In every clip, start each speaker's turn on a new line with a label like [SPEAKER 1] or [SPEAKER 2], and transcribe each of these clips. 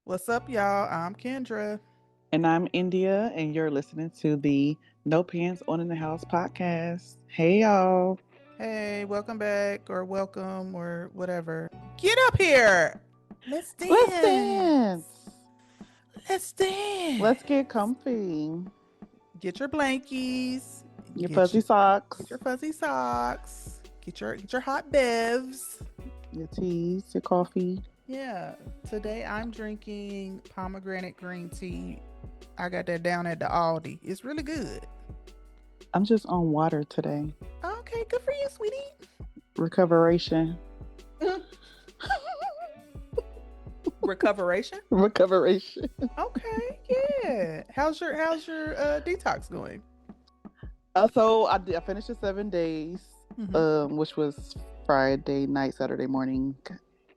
[SPEAKER 1] What's up, y'all? I'm Kendra.
[SPEAKER 2] And I'm India, and you're listening to the No Pants On in the House podcast. Hey, y'all.
[SPEAKER 1] Hey, welcome back, or welcome, or whatever. Get up here. Let's
[SPEAKER 2] Let's dance.
[SPEAKER 1] dance. Let's dance.
[SPEAKER 2] Let's get comfy.
[SPEAKER 1] Get your blankies.
[SPEAKER 2] Your
[SPEAKER 1] Get
[SPEAKER 2] fuzzy
[SPEAKER 1] your,
[SPEAKER 2] socks,
[SPEAKER 1] get your fuzzy socks. Get your hot bevs.
[SPEAKER 2] your teas, your coffee.
[SPEAKER 1] Yeah. Today I'm drinking pomegranate green tea. I got that down at the Aldi. It's really good.
[SPEAKER 2] I'm just on water today.
[SPEAKER 1] Okay, good for you, sweetie.
[SPEAKER 2] Recuperation.
[SPEAKER 1] Recoveration.
[SPEAKER 2] Recuperation.
[SPEAKER 1] Okay, yeah. How's your detox going?
[SPEAKER 2] I finished the 7 days,
[SPEAKER 1] Mm-hmm.
[SPEAKER 2] which was Friday night, Saturday morning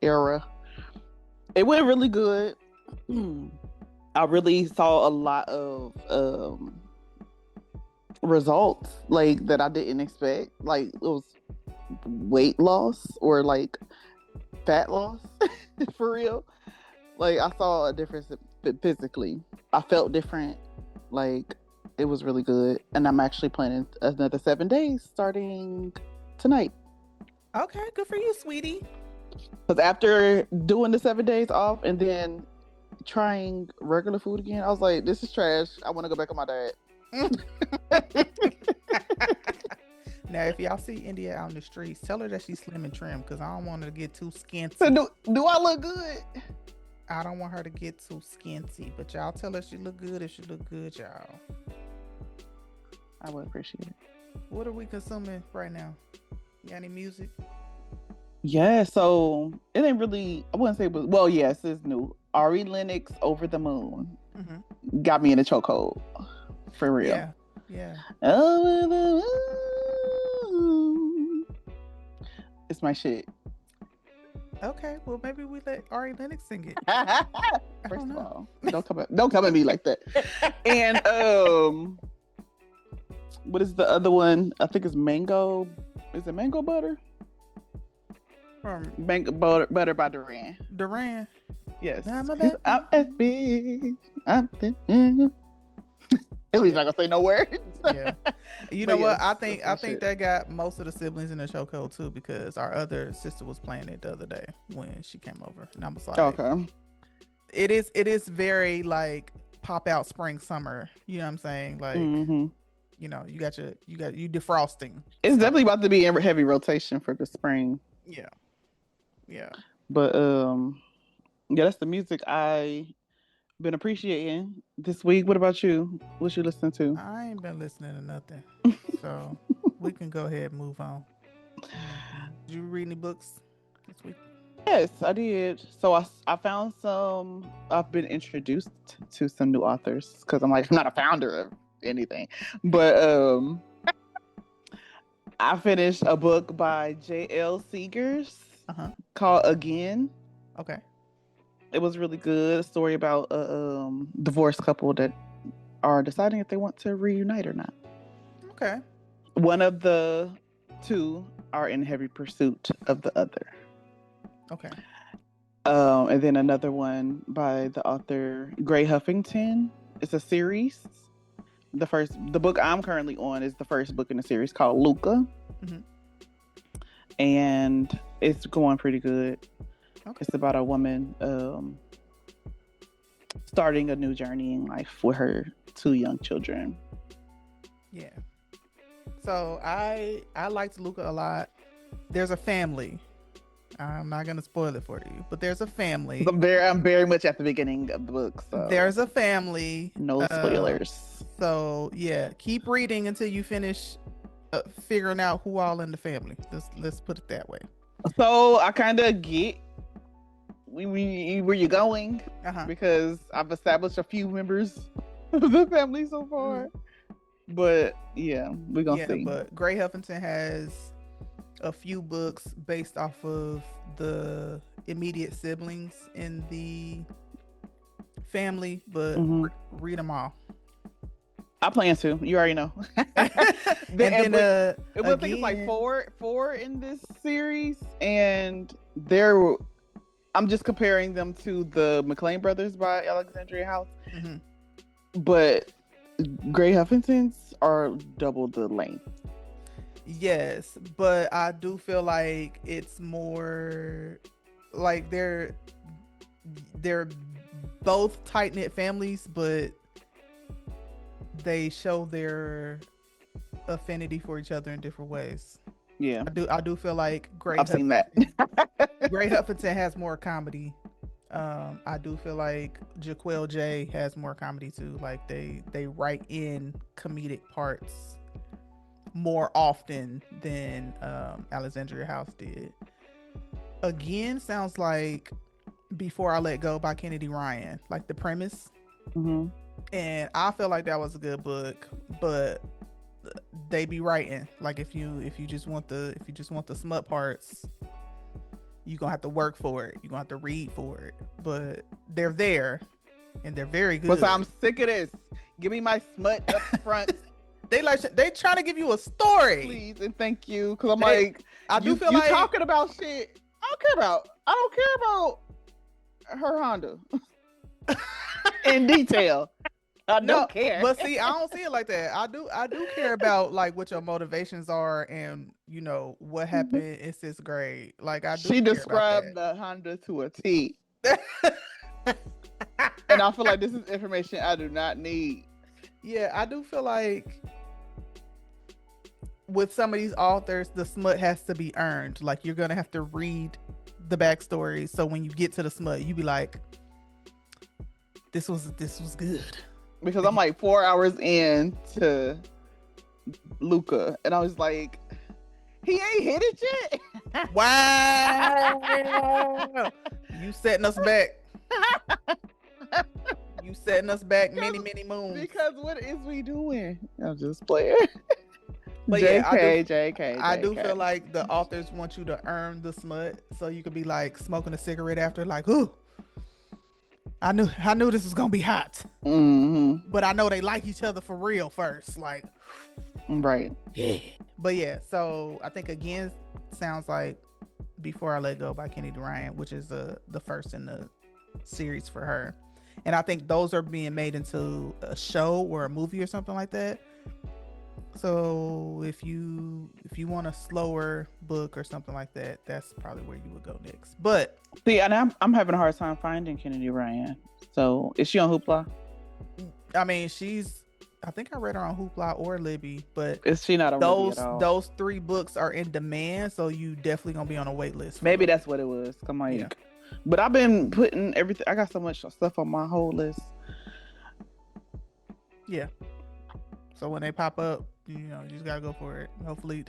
[SPEAKER 2] era. It went really good. I really saw a lot of results like that I didn't expect. Like it was weight loss or like fat loss for real. Like I saw a difference physically. I felt different. Like it was really good, and I'm actually planning another 7 days starting tonight.
[SPEAKER 1] Okay, good for you, sweetie.
[SPEAKER 2] Because after doing the 7 days off and then trying regular food again, I was like, this is trash. I want to go back on my diet.
[SPEAKER 1] Now, if y'all see India out in the streets, tell her that she's slim and trim because I don't want her to get too skinty.
[SPEAKER 2] So do I look good?
[SPEAKER 1] I don't want her to get too skinty, but y'all tell her she look good if she look good, y'all.
[SPEAKER 2] I would appreciate it.
[SPEAKER 1] What are we consuming right now? You got any music?
[SPEAKER 2] Yeah, so it ain't really, I wouldn't say, but well, yes, it's new. Ari Lennox, Over the Moon, got me in a chokehold. For real.
[SPEAKER 1] Yeah, yeah.
[SPEAKER 2] Over the moon. It's my shit.
[SPEAKER 1] Okay, well maybe we let Ari Lennox sing it.
[SPEAKER 2] First of all, don't come at me like that. And what is the other one? I think it's mango. Is it mango butter? Mango butter by Duran.
[SPEAKER 1] Duran.
[SPEAKER 2] Yes.
[SPEAKER 1] I'm a
[SPEAKER 2] big. At least I'm not gonna say no words.
[SPEAKER 1] Yeah. You know what? I think that got most of the siblings in the chokehold too because our other sister was playing it the other day when she came over, and I was like,
[SPEAKER 2] okay.
[SPEAKER 1] It is very like pop out spring summer. You know what I'm saying? Like, you know, you defrosting.
[SPEAKER 2] It's definitely about to be in heavy rotation for the spring.
[SPEAKER 1] Yeah. Yeah.
[SPEAKER 2] But yeah, that's the music I been appreciating this week. What about you? What you listening to?
[SPEAKER 1] I ain't been listening to nothing. So we can go ahead and move on. Did you read any books this week?
[SPEAKER 2] Yes, I did. So I found some. I've been introduced to some new authors because I'm not a founder of anything, but I finished a book by J.L. Seegers called Again.
[SPEAKER 1] Okay.
[SPEAKER 2] It was really good. A story about a divorced couple that are deciding if they want to reunite or not.
[SPEAKER 1] Okay.
[SPEAKER 2] One of the two are in heavy pursuit of the other.
[SPEAKER 1] Okay.
[SPEAKER 2] And then another one by the author Gray Huffington. It's a series. The book I'm currently on is the first book in the series called Luca. And it's going pretty good. Okay. It's about a woman starting a new journey in life with her 2 young children.
[SPEAKER 1] Yeah. So I liked Luca a lot. There's a family. I'm not gonna spoil it for you, but there's a family.
[SPEAKER 2] I'm very much at the beginning of the book. So
[SPEAKER 1] there's a family.
[SPEAKER 2] No spoilers.
[SPEAKER 1] So yeah, keep reading until you finish figuring out who all in the family. Let's put it that way.
[SPEAKER 2] So I kind of get where you're going because I've established a few members of the family so far. But yeah, we're gonna see.
[SPEAKER 1] But Gray Huffington has a few books based off of the immediate siblings in the family, but read them all.
[SPEAKER 2] I plan to. You already know. It was like four in this series, and they're I'm just comparing them to the McLean Brothers by Alexandria House.
[SPEAKER 1] Mm-hmm.
[SPEAKER 2] But Grey Huffingtons are double the length.
[SPEAKER 1] Yes, but I do feel like it's more like they're both tight knit families, but they show their affinity for each other in different ways.
[SPEAKER 2] Yeah,
[SPEAKER 1] I do feel like
[SPEAKER 2] I've seen that.
[SPEAKER 1] Grey Huffington has more comedy. I do feel like Jaquel J has more comedy too. Like they write in comedic parts more often than Alexandria House did. Again, sounds like Before I Let Go by Kennedy Ryan, like the premise.
[SPEAKER 2] Mm-hmm.
[SPEAKER 1] And I feel like that was a good book, but they be writing like if you just want the smut parts, you're gonna have to work for it, you're gonna have to read for it, but they're there and they're very good.
[SPEAKER 2] But I'm sick of this. Give me my smut up front.
[SPEAKER 1] They trying to give you a story,
[SPEAKER 2] please and thank you, because I'm like,
[SPEAKER 1] I do feel
[SPEAKER 2] you
[SPEAKER 1] like
[SPEAKER 2] talking about shit I don't care about her Honda in detail. I don't care.
[SPEAKER 1] But see, I don't see it like that. I do care about like what your motivations are and what happened in 6th grade. Like
[SPEAKER 2] she described the Honda to a T. And I feel like this is information I do not need.
[SPEAKER 1] Yeah, I do feel like with some of these authors, the smut has to be earned. Like you're gonna have to read the backstory, so when you get to the smut, you be like, "This was good."
[SPEAKER 2] Because I'm like 4 hours in to Luca, and I was like, "He ain't hit it yet."
[SPEAKER 1] Wow, you setting us back. You setting us back many moons.
[SPEAKER 2] Because what is we doing? I'm just playing.
[SPEAKER 1] But
[SPEAKER 2] JK.
[SPEAKER 1] I do feel like the authors want you to earn the smut, so you could be like smoking a cigarette after, like, "Ooh, I knew this was gonna be hot."
[SPEAKER 2] Mm-hmm.
[SPEAKER 1] But I know they like each other for real first, like,
[SPEAKER 2] right?
[SPEAKER 1] Yeah. But yeah, so I think again, sounds like Before I Let Go by Kennedy Ryan, which is the first in the series for her, and I think those are being made into a show or a movie or something like that. So if you want a slower book or something like that, that's probably where you would go next. But
[SPEAKER 2] see, and I'm having a hard time finding Kennedy Ryan. So is she on Hoopla?
[SPEAKER 1] I mean, I think I read her on Hoopla or Libby, but
[SPEAKER 2] is she not on
[SPEAKER 1] those
[SPEAKER 2] at all?
[SPEAKER 1] Those 3 books are in demand, so you definitely gonna be on a wait list.
[SPEAKER 2] Maybe that's what it was. Come on, yeah. But I've been putting everything. I got so much stuff on my whole list.
[SPEAKER 1] Yeah. So when they pop up, you just gotta go for it. Hopefully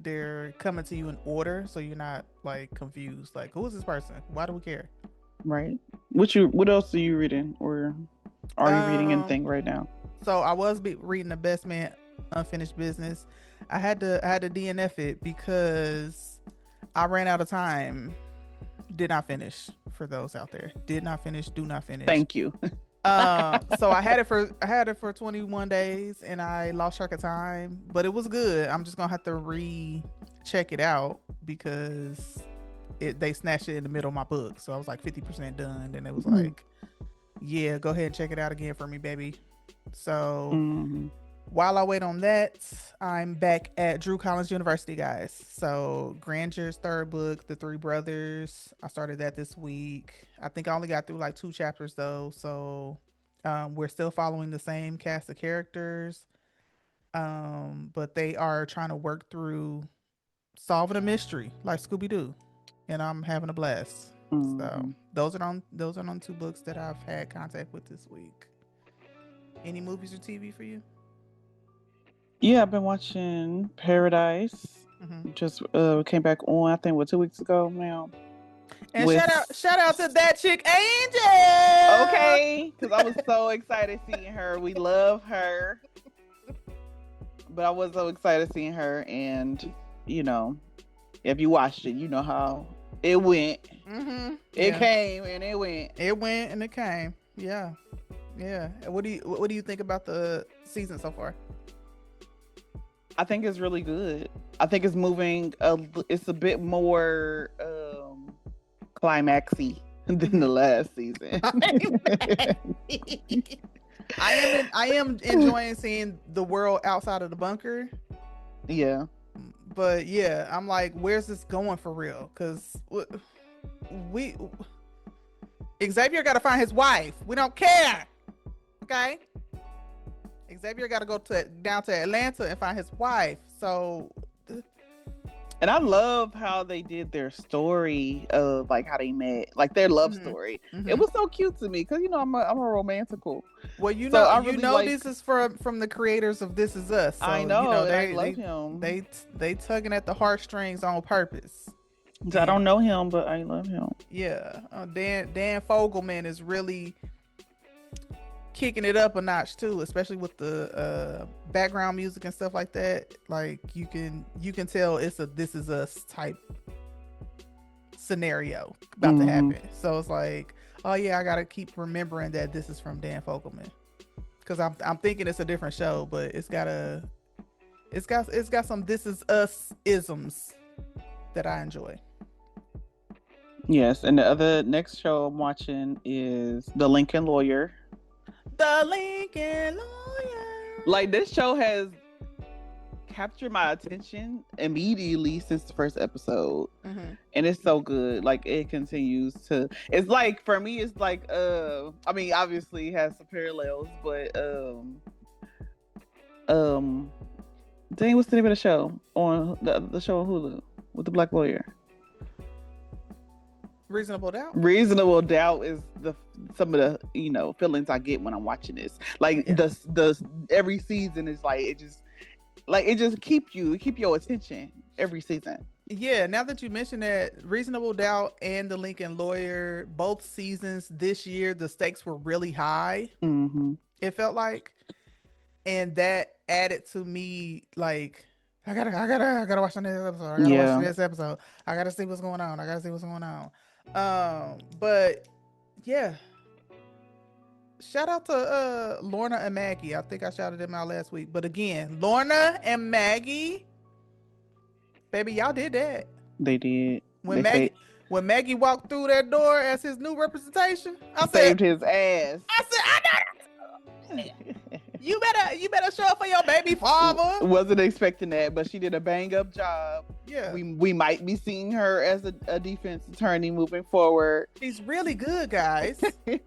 [SPEAKER 1] they're coming to you in order, so you're not like confused. Like, who is this person? Why do we care?
[SPEAKER 2] Right. What else are you reading, or are you reading anything right now?
[SPEAKER 1] So I was reading The Best Man Unfinished Business. I had to DNF it because I ran out of time. Did not finish. For those out there, did not finish. Do not finish.
[SPEAKER 2] Thank you.
[SPEAKER 1] So I had it for 21 days and I lost track of time, but it was good. I'm just gonna have to check it out because they snatched it in the middle of my book, so I was like 50% done, and it was like, yeah, go ahead and check it out again for me, baby. So while I wait on that, I'm back at Drew Collins University, guys. So Granger's 3rd book, The Three Brothers, I started that this week. I think I only got through like 2 chapters though, so we're still following the same cast of characters, but they are trying to work through solving a mystery like Scooby-Doo, and I'm having a blast. So those are on 2 books that I've had contact with this week. Any movies or TV for you?
[SPEAKER 2] Yeah, I've been watching Paradise. Just came back on, I think, 2 weeks ago now.
[SPEAKER 1] And shout out to that chick Angel.
[SPEAKER 2] Okay, because I was so excited seeing her. We love her, but I was so excited seeing her, and if you watched it, you know how it went. It came and it went.
[SPEAKER 1] It went and it came. Yeah. What do you think about the season so far?
[SPEAKER 2] I think it's really good. I think it's moving. It's a bit more climaxy than the last season.
[SPEAKER 1] I am enjoying seeing the world outside of the bunker.
[SPEAKER 2] Yeah.
[SPEAKER 1] But yeah, I'm like, where's this going for real? Because we Xavier got to find his wife. We don't care. Okay. Xavier got to go down to Atlanta and find his wife. So.
[SPEAKER 2] And I love how they did their story of like how they met, like their love story. It was so cute to me because I'm a romantical.
[SPEAKER 1] Well, this is from the creators of This Is Us. So,
[SPEAKER 2] I know. I love him.
[SPEAKER 1] They tugging at the heartstrings on purpose.
[SPEAKER 2] I don't know him, but I love him.
[SPEAKER 1] Yeah, Dan Fogelman is really kicking it up a notch too, especially with the background music and stuff like that. Like you can tell it's a This Is Us type scenario about to happen. So it's like, oh yeah, I gotta keep remembering that this is from Dan Fogelman, because I'm thinking it's a different show, but it's got some This Is Us isms that I enjoy.
[SPEAKER 2] Yes, and the next show I'm watching is The Lincoln Lawyer.
[SPEAKER 1] The Lincoln Lawyer.
[SPEAKER 2] Like, this show has captured my attention immediately since the first episode, and it's so good. Like, it continues to. It's like, for me, it's like I mean, obviously it has some parallels, but dang, what's the name of the show on the show on Hulu with the black lawyer?
[SPEAKER 1] Reasonable Doubt
[SPEAKER 2] is some of the feelings I get when I'm watching this. Like, the every season is like it just keep your attention every season.
[SPEAKER 1] Yeah, now that you mentioned that, Reasonable Doubt and The Lincoln Lawyer, both seasons this year, the stakes were really high. It felt like, and that added to me like, I gotta watch the next episode. I gotta watch the next episode. I gotta see what's going on. But yeah, shout out to Lorna and Maggie. I think I shouted them out last week, but again, Lorna and Maggie, baby, y'all did that.
[SPEAKER 2] They did.
[SPEAKER 1] When Maggie walked through that door as his new representation, I
[SPEAKER 2] saved his ass.
[SPEAKER 1] I said, I know. You better show up for your baby father.
[SPEAKER 2] Wasn't expecting that, but she did a bang up job.
[SPEAKER 1] Yeah,
[SPEAKER 2] we might be seeing her as a defense attorney moving forward.
[SPEAKER 1] She's really good, guys.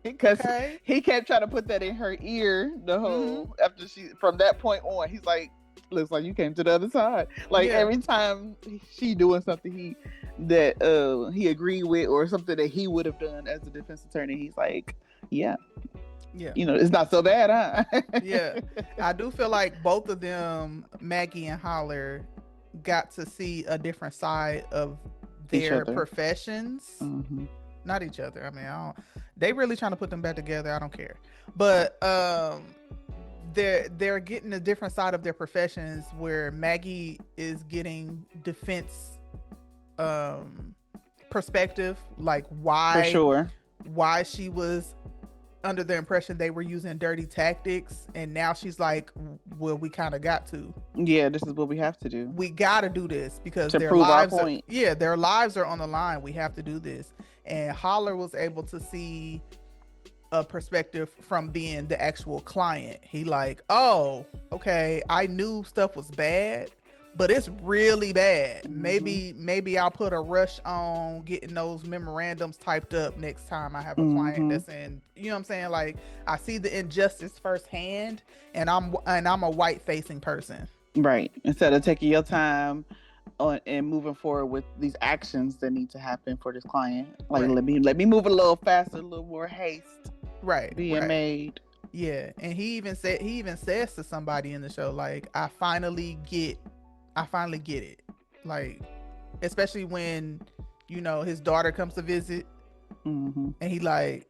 [SPEAKER 2] Because he kept trying to put that in her ear the whole after from that point on. He's like, looks like you came to the other side. Like, every time she doing something he agreed with, or something that he would have done as a defense attorney, he's like, yeah, it's not so bad, huh?
[SPEAKER 1] Yeah, I do feel like both of them, Maggie and Holler, got to see a different side of their professions. Not each other. I mean, they really trying to put them back together. I don't care, but they're getting a different side of their professions, where Maggie is getting defense perspective, like why she was under the impression they were using dirty tactics, and now she's like, well, we kind of got to. Yeah,
[SPEAKER 2] this is what we have to do.
[SPEAKER 1] We got to do this because
[SPEAKER 2] to prove our point.
[SPEAKER 1] Their lives are on the line. We have to do this. And Holler was able to see a perspective from being the actual client. He like, oh, okay, I knew stuff was bad, but it's really bad. Maybe I'll put a rush on getting those memorandums typed up next time I have a client that's in, you know what I'm saying? Like, I see the injustice firsthand, and I'm a white facing person.
[SPEAKER 2] Right. Instead of taking your time and moving forward with these actions that need to happen for this client. Like, let me move a little faster, a little more haste. Being made.
[SPEAKER 1] Yeah. And he even says to somebody in the show, like, I finally get it. Like, especially when, his daughter comes to visit, and he like,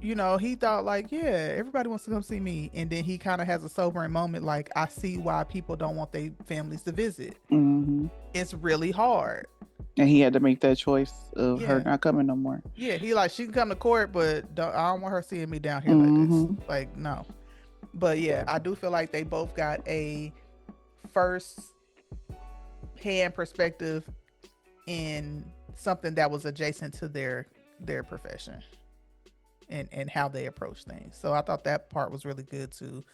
[SPEAKER 1] he thought like, yeah, everybody wants to come see me. And then he kind of has a sobering moment. Like, I see why people don't want their families to visit. It's really hard.
[SPEAKER 2] And he had to make that choice of her not coming no more.
[SPEAKER 1] Yeah. He like, she can come to court, but I don't want her seeing me down here like this. Like, no. But yeah, I do feel like they both got a first hand perspective in something that was adjacent to their profession and how they approach things. So I thought that part was really good too.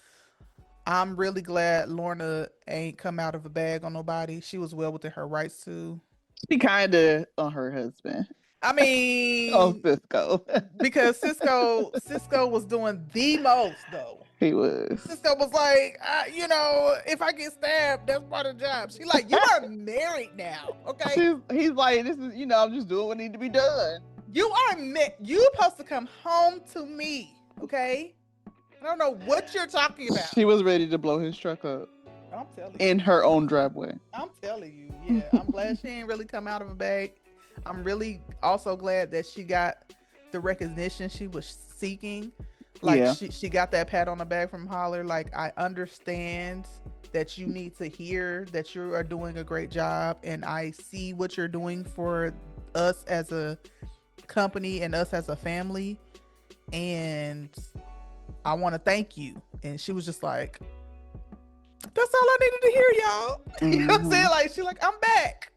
[SPEAKER 1] I'm really glad Lorna ain't come out of a bag on nobody. She was well within her rights to.
[SPEAKER 2] She kind of on her husband.
[SPEAKER 1] I
[SPEAKER 2] Oh,
[SPEAKER 1] mean,
[SPEAKER 2] Cisco.
[SPEAKER 1] because Cisco was doing the most though.
[SPEAKER 2] He was.
[SPEAKER 1] Cisco was like, if I get stabbed, that's part of the job. She like, you are married now, okay?
[SPEAKER 2] He's like, this is, I'm just doing what needs to be done.
[SPEAKER 1] You supposed to come home to me, okay? I don't know what you're talking about.
[SPEAKER 2] She was ready to blow his truck up.
[SPEAKER 1] I'm telling you.
[SPEAKER 2] In her own driveway.
[SPEAKER 1] I'm telling you, yeah. I'm glad she ain't really come out of a bag. I'm really also glad that she got the recognition she was seeking. Like she got that pat on the back from Holler. Like, I understand that you need to hear that you are doing a great job, and I see what you're doing for us as a company and us as a family, and I want to thank you. And she was just like, that's all I needed to hear, y'all. You know what I'm saying? Like, she's like, I'm back.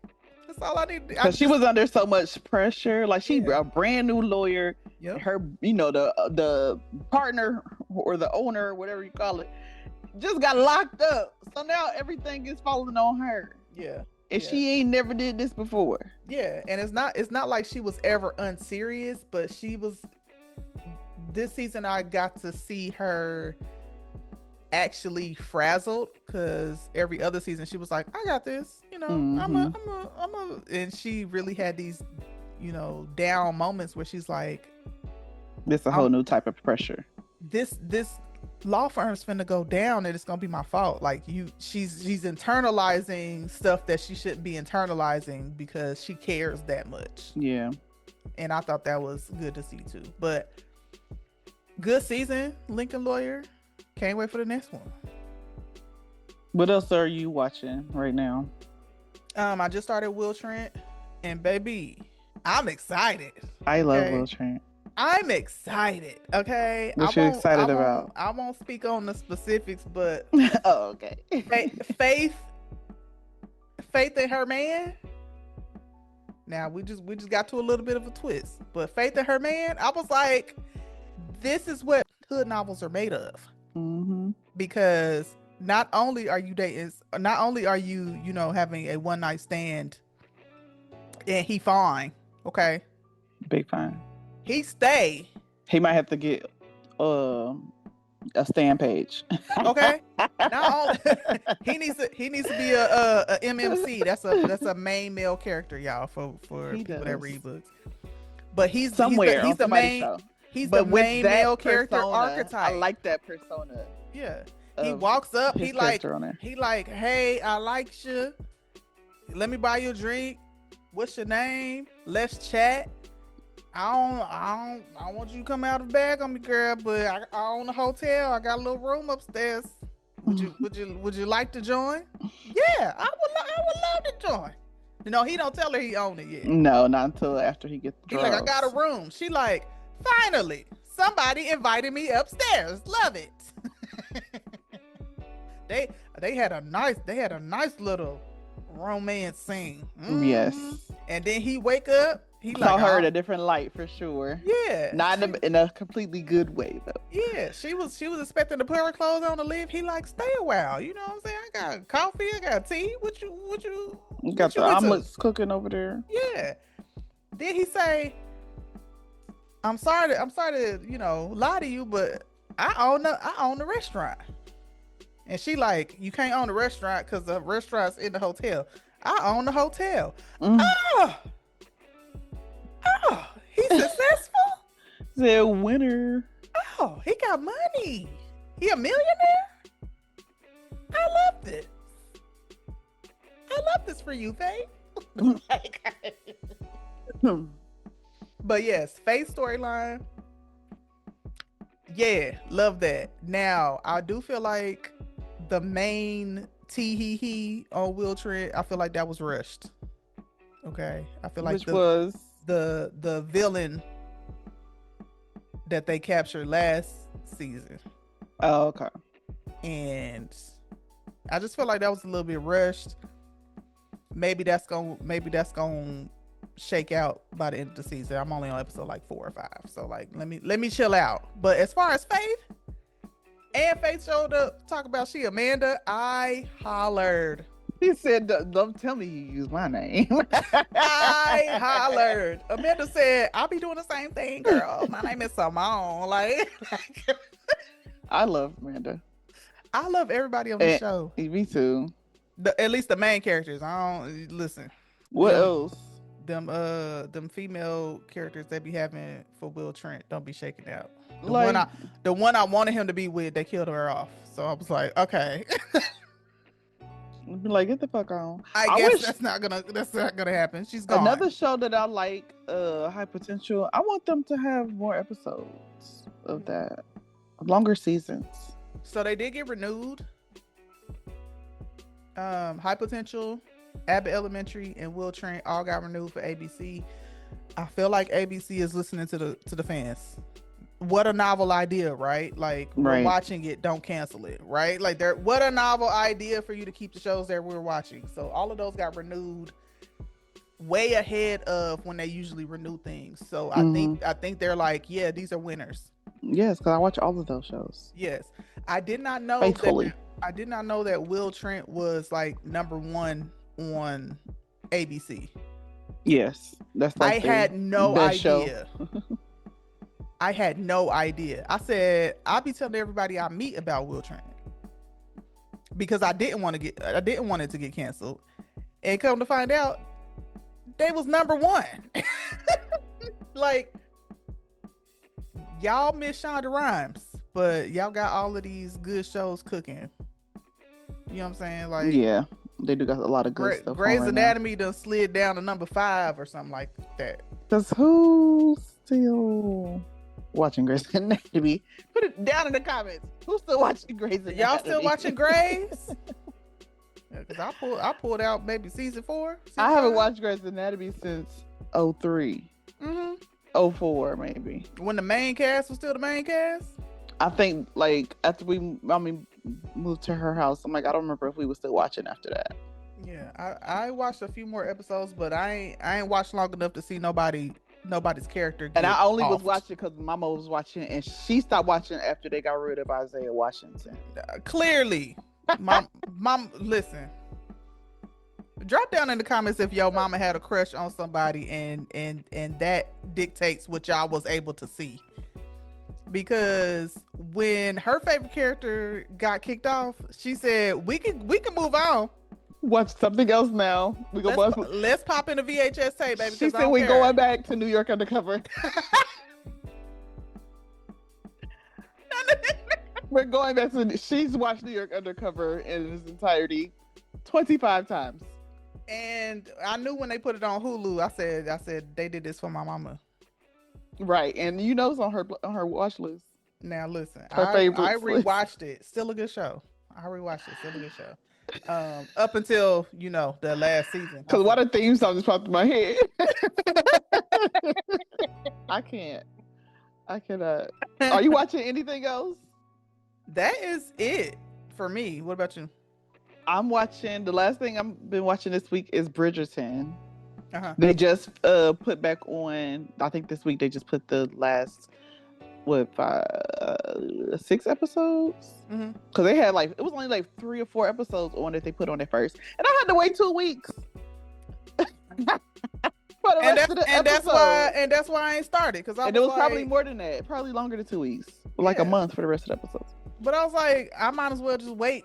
[SPEAKER 1] That's all I need.
[SPEAKER 2] Because she was under so much pressure. Like, she a brand new lawyer. Yep. Her, the partner or the owner, whatever you call it, just got locked up. So now everything is falling on her.
[SPEAKER 1] Yeah.
[SPEAKER 2] And she ain't never did this before.
[SPEAKER 1] Yeah. And it's not like she was ever unserious, but she was. This season I got to see her actually frazzled, because every other season she was like, I got this, I'm a, and she really had these, down moments where she's like,
[SPEAKER 2] this is a whole new type of pressure.
[SPEAKER 1] This law firm's finna go down and it's gonna be my fault. Like, she's internalizing stuff that she shouldn't be internalizing because she cares that much.
[SPEAKER 2] Yeah.
[SPEAKER 1] And I thought that was good to see too. But good season, Lincoln Lawyer. Can't wait for the next one.
[SPEAKER 2] What else are you watching right now?
[SPEAKER 1] I just started Will Trent, and baby, I'm excited.
[SPEAKER 2] I love Will Trent.
[SPEAKER 1] I'm excited. Okay.
[SPEAKER 2] What you excited about?
[SPEAKER 1] I won't speak on the specifics, but
[SPEAKER 2] oh, okay.
[SPEAKER 1] Faith and her man. Now we just got to a little bit of a twist, but Faith and her man, I was like, this is what hood novels are made of.
[SPEAKER 2] Mm-hmm.
[SPEAKER 1] Because not only are you dating, not only are you, having a one night stand, and he fine, okay,
[SPEAKER 2] big fine.
[SPEAKER 1] He stay.
[SPEAKER 2] He might have to get a stand page.
[SPEAKER 1] Okay. Not only, he needs to be a MMC. That's a main male character, y'all, for people that read books. But he's
[SPEAKER 2] somewhere.
[SPEAKER 1] He's the main. Show. He's the main male character archetype.
[SPEAKER 2] I like that persona.
[SPEAKER 1] Yeah. He walks up. He like, hey, I like you. Let me buy you a drink. What's your name? Let's chat. I don't want you to come out of the bag on me, girl, but I own a hotel. I got a little room upstairs. Would you like to join? Yeah, I would love to join. He don't tell her he own it yet.
[SPEAKER 2] No, not until after he gets the drugs.
[SPEAKER 1] He's like, I got a room. She like, finally, somebody invited me upstairs. Love it. They had a nice little romance scene. Mm-hmm.
[SPEAKER 2] Yes.
[SPEAKER 1] And then he wake up. He
[SPEAKER 2] saw her in a different light for sure.
[SPEAKER 1] Yeah.
[SPEAKER 2] Not in a completely good way though.
[SPEAKER 1] Yeah. She was expecting to put her clothes on to leave. He like, stay a while. You know what I'm saying? I got coffee, I got tea. What you
[SPEAKER 2] got the omelets cooking over there.
[SPEAKER 1] Yeah. Then he say, I'm sorry to, lie to you, but I own the restaurant. And she like, you can't own the restaurant because the restaurant's in the hotel. I own the hotel. Oh, he's successful?
[SPEAKER 2] He's a winner.
[SPEAKER 1] Oh, he got money. He a millionaire? I love this. I love this for you, Faith. But yes, Faith's storyline. Yeah, love that. Now, I do feel like the main tee-hee-hee on Will Trent, I feel like that was rushed. Okay? I feel like
[SPEAKER 2] Which was
[SPEAKER 1] the villain that they captured last season.
[SPEAKER 2] Oh, okay.
[SPEAKER 1] And I just feel like that was a little bit rushed. Maybe that's going shake out by the end of the season. I'm only on episode like 4 or 5, so like let me chill out. But as far as Faith showed up, talk about she Amanda, I hollered.
[SPEAKER 2] He said, "Don't tell me you use my name."
[SPEAKER 1] I hollered. Amanda said, "I'll be doing the same thing, girl. My name is Simone." Like
[SPEAKER 2] I love Amanda.
[SPEAKER 1] I love everybody on the show.
[SPEAKER 2] Me too.
[SPEAKER 1] At least the main characters. I don't listen.
[SPEAKER 2] What else?
[SPEAKER 1] Them female characters they be having for Will Trent don't be shaking out. The one I wanted him to be with, they killed her off. So I was like, okay.
[SPEAKER 2] Like, get the fuck on.
[SPEAKER 1] I guess that's not gonna happen. She's gone.
[SPEAKER 2] Another show that I like, High Potential. I want them to have more episodes of that, longer seasons.
[SPEAKER 1] So they did get renewed. High Potential, Abbott Elementary, and Will Trent all got renewed for ABC. I feel like ABC is listening to the fans. What a novel idea, right? Like, we're watching it, don't cancel it, right? Like, what a novel idea for you to keep the shows that we're watching. So all of those got renewed way ahead of when they usually renew things. So I think they're like, yeah, these are winners.
[SPEAKER 2] Yes, because I watch all of those shows.
[SPEAKER 1] Yes, I did not know
[SPEAKER 2] faithfully.
[SPEAKER 1] I did not know that Will Trent was like number 1 on ABC.
[SPEAKER 2] Yes, that's like
[SPEAKER 1] I had no idea. I had no idea. I said I'll be telling everybody I meet about Will Trent because I didn't want it to get canceled, and come to find out, they was number 1. Like, y'all miss Shonda Rhimes, but y'all got all of these good shows cooking. You know what I'm saying? Like,
[SPEAKER 2] yeah, they do got a lot of good stuff.
[SPEAKER 1] Grey's Anatomy done slid down to number 5 or something like that.
[SPEAKER 2] Cause who's still watching Grey's Anatomy? Put it down in the comments. Who's still watching Grey's Anatomy?
[SPEAKER 1] Y'all still watching Grey's? Cause I pulled out maybe season 4.
[SPEAKER 2] I haven't watched Grey's Anatomy since 03. 04 maybe.
[SPEAKER 1] When the main cast was still the main cast?
[SPEAKER 2] I think like after moved to her house, I'm like, I don't remember if we were still watching after that.
[SPEAKER 1] Yeah, I watched a few more episodes, but I ain't watched long enough to see nobody's character.
[SPEAKER 2] And I only was watching because Mama was watching, and she stopped watching after they got rid of Isaiah Washington.
[SPEAKER 1] Clearly, mom, listen. Drop down in the comments if your mama had a crush on somebody, and that dictates what y'all was able to see. Because when her favorite character got kicked off, she said, "We can move on.
[SPEAKER 2] Watch something else now.
[SPEAKER 1] Let's pop in a VHS tape, baby."
[SPEAKER 2] She said we're going back to New York Undercover. We're going back to. She's watched New York Undercover in its entirety 25 times.
[SPEAKER 1] And I knew when they put it on Hulu, I said they did this for my mama.
[SPEAKER 2] Right, and you know it's on her watch list.
[SPEAKER 1] Now listen,
[SPEAKER 2] her
[SPEAKER 1] I rewatched it. Still a good show. I rewatched it. Still a good show. Up until the last season.
[SPEAKER 2] Because what a theme song just popped in my head. I cannot. Are you watching anything else?
[SPEAKER 1] That is it for me. What about you?
[SPEAKER 2] I'm watching. The last thing I've been watching this week is Bridgerton.
[SPEAKER 1] They
[SPEAKER 2] just put back on. I think this week they just put the last 6 episodes. Because they had it was only 3 or 4 episodes on that they put on at first, and I had to wait 2 weeks.
[SPEAKER 1] That's why I ain't started, because
[SPEAKER 2] it was probably more than that, probably longer than 2 weeks, a month for the rest of the episodes.
[SPEAKER 1] But I was like, I might as well just wait.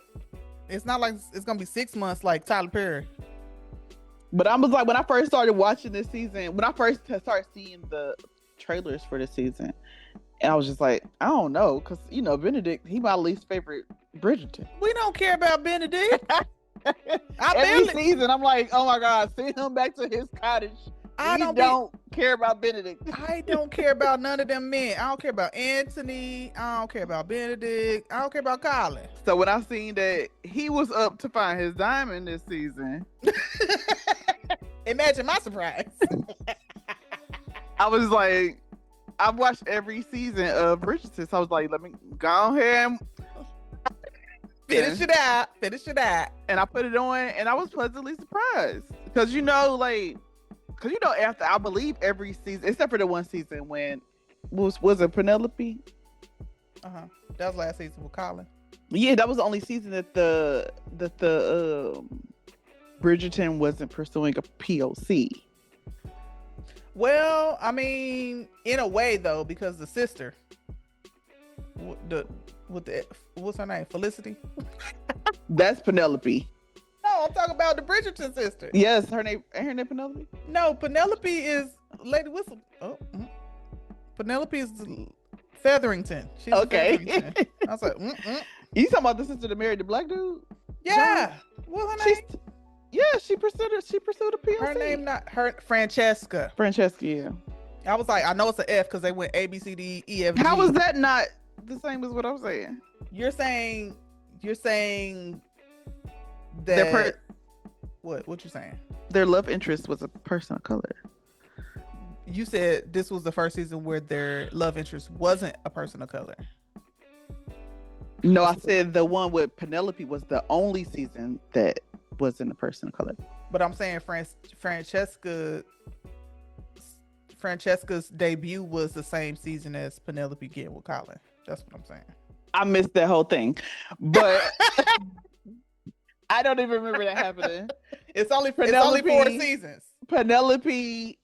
[SPEAKER 1] It's not like it's gonna be 6 months like Tyler Perry.
[SPEAKER 2] But I was like, when I first started watching this season, when I first started seeing the trailers for this season, and I was just like, I don't know, because Benedict, he my least favorite Bridgerton.
[SPEAKER 1] We don't care about Benedict.
[SPEAKER 2] Every season, I'm like, oh my God, send him back to his cottage. I don't care about Benedict.
[SPEAKER 1] I don't care about none of them men. I don't care about Anthony. I don't care about Benedict. I don't care about Colin.
[SPEAKER 2] So when I seen that he was up to find his diamond this season,
[SPEAKER 1] imagine my surprise.
[SPEAKER 2] I was like, I've watched every season of Bridgerton, so I was like, let me go ahead and
[SPEAKER 1] finish it out.
[SPEAKER 2] And I put it on, and I was pleasantly surprised because Because after I believe every season, except for the one season when was it Penelope?
[SPEAKER 1] That was last season with Colin.
[SPEAKER 2] Yeah, that was the only season that the Bridgerton wasn't pursuing a POC.
[SPEAKER 1] Well, I mean, in a way though, because the sister, what's her name? Felicity.
[SPEAKER 2] That's Penelope.
[SPEAKER 1] No, I'm talking about the Bridgerton sister.
[SPEAKER 2] Yes, her name Penelope.
[SPEAKER 1] No, Penelope is Lady Whistle. Penelope is Featherington. She's
[SPEAKER 2] okay.
[SPEAKER 1] Featherington. I was like,
[SPEAKER 2] You talking about the sister that married the black dude?
[SPEAKER 1] Yeah. What's her name?
[SPEAKER 2] She pursued a POC.
[SPEAKER 1] Her name Francesca.
[SPEAKER 2] Francesca, yeah.
[SPEAKER 1] I was like, I know it's an F because they went A, B, C, D, E, F, G.
[SPEAKER 2] How is that not the same as what I'm saying?
[SPEAKER 1] You're saying that what you saying?
[SPEAKER 2] Their love interest was a person of color.
[SPEAKER 1] You said this was the first season where their love interest wasn't a person of color.
[SPEAKER 2] No, I said the one with Penelope was the only season that wasn't a person of color.
[SPEAKER 1] But I'm saying Francesca's debut was the same season as Penelope getting with Colin. That's what I'm saying.
[SPEAKER 2] I missed that whole thing, but I don't even remember that happening.
[SPEAKER 1] It's only 4 seasons.
[SPEAKER 2] Penelope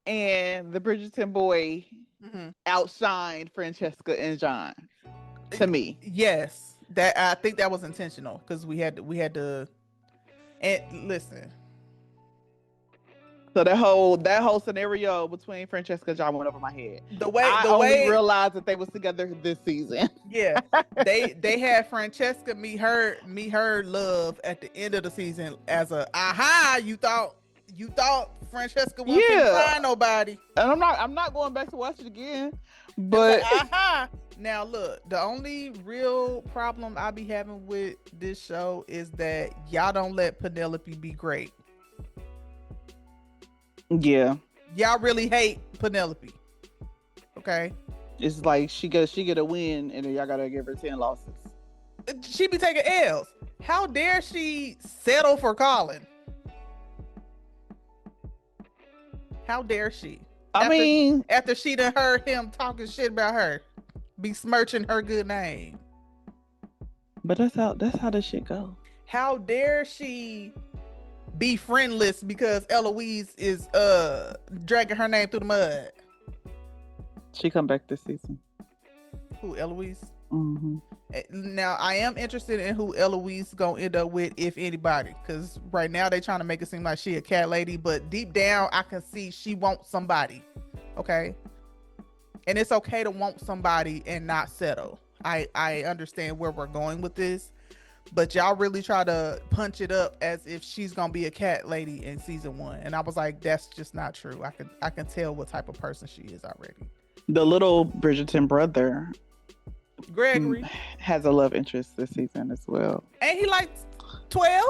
[SPEAKER 2] and the Bridgerton boy outshined Francesca and John. To me,
[SPEAKER 1] yes, that I think that was intentional because we had to. And listen,
[SPEAKER 2] so that whole scenario between Francesca and John went over my head. I only realized that they was together this season.
[SPEAKER 1] Yeah, they had Francesca meet her love at the end of the season as a aha. You thought Francesca wasn't gonna find nobody,
[SPEAKER 2] and I'm not going back to watch it again. But
[SPEAKER 1] aha. Now look, the only real problem I be having with this show is that y'all don't let Penelope be great.
[SPEAKER 2] Yeah,
[SPEAKER 1] y'all really hate Penelope. Okay,
[SPEAKER 2] it's like she get a win, and then y'all gotta give her 10 losses.
[SPEAKER 1] She be taking L's. How dare she settle for Colin? How dare she? After she done heard him talking shit about her, besmirching her good name.
[SPEAKER 2] But that's how this shit go.
[SPEAKER 1] How dare she be friendless because Eloise is dragging her name through the mud?
[SPEAKER 2] She come back this season.
[SPEAKER 1] Who, Eloise?
[SPEAKER 2] Mm-hmm.
[SPEAKER 1] Now I am interested in who Eloise gonna end up with, if anybody, because right now they trying to make it seem like she a cat lady, but deep down I can see she wants somebody. Okay, and it's okay to want somebody and not settle. I understand where we're going with this, but y'all really try to punch it up as if she's gonna be a cat lady in season 1, and I was like, that's just not true. I can tell what type of person she is already.
[SPEAKER 2] The little Bridgerton brother,
[SPEAKER 1] Gregory,
[SPEAKER 2] has a love interest this season as well.
[SPEAKER 1] Ain't he like 12?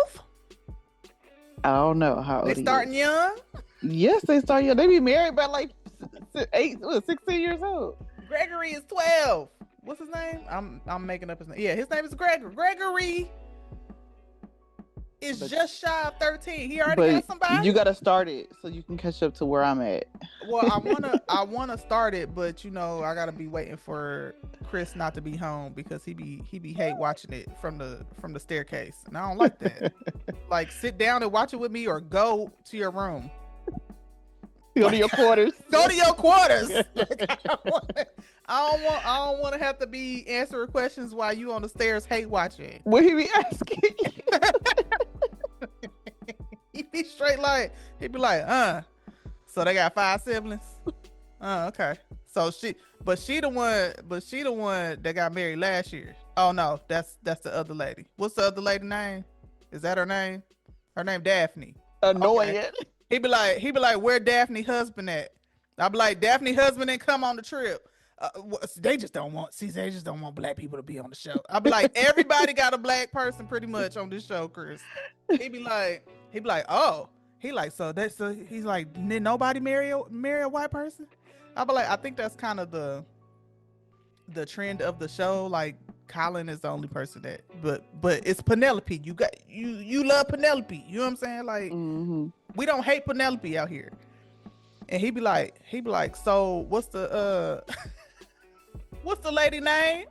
[SPEAKER 2] I don't know how old
[SPEAKER 1] they starting young.
[SPEAKER 2] Yes, they start young. They be married by like 16 years old.
[SPEAKER 1] Gregory is 12. What's his name? I'm making up his name. Yeah, his name is Gregory. Gregory is just shy of 13. He already got somebody.
[SPEAKER 2] You gotta start it so you can catch up to where I'm at.
[SPEAKER 1] Well, I wanna start it, but I gotta be waiting for Chris not to be home because he be hate watching it from the staircase, and I don't like that. Like, sit down and watch it with me, or go to your room.
[SPEAKER 2] Go to your quarters.
[SPEAKER 1] Go to your quarters. I don't want to have to be answering questions while you on the stairs hate watching.
[SPEAKER 2] What he be asking?
[SPEAKER 1] He be straight like, he be like, so they got 5 siblings. Okay. So she the one that got married last year. Oh no, that's the other lady. What's the other lady name? Is that her name? Her name Daphne.
[SPEAKER 2] Annoying. Okay.
[SPEAKER 1] He be like, where Daphne husband at? I be like, Daphne husband didn't come on the trip. They just don't want black people to be on the show. I be like, everybody got a black person pretty much on this show, Chris. He be like, oh, he's like, did nobody marry a white person? I be like, I think that's kind of the trend of the show. Like, Colin is the only person that, but it's Penelope. You love Penelope. You know what I'm saying? Like, we don't hate Penelope out here. And he be like, so what's the lady name?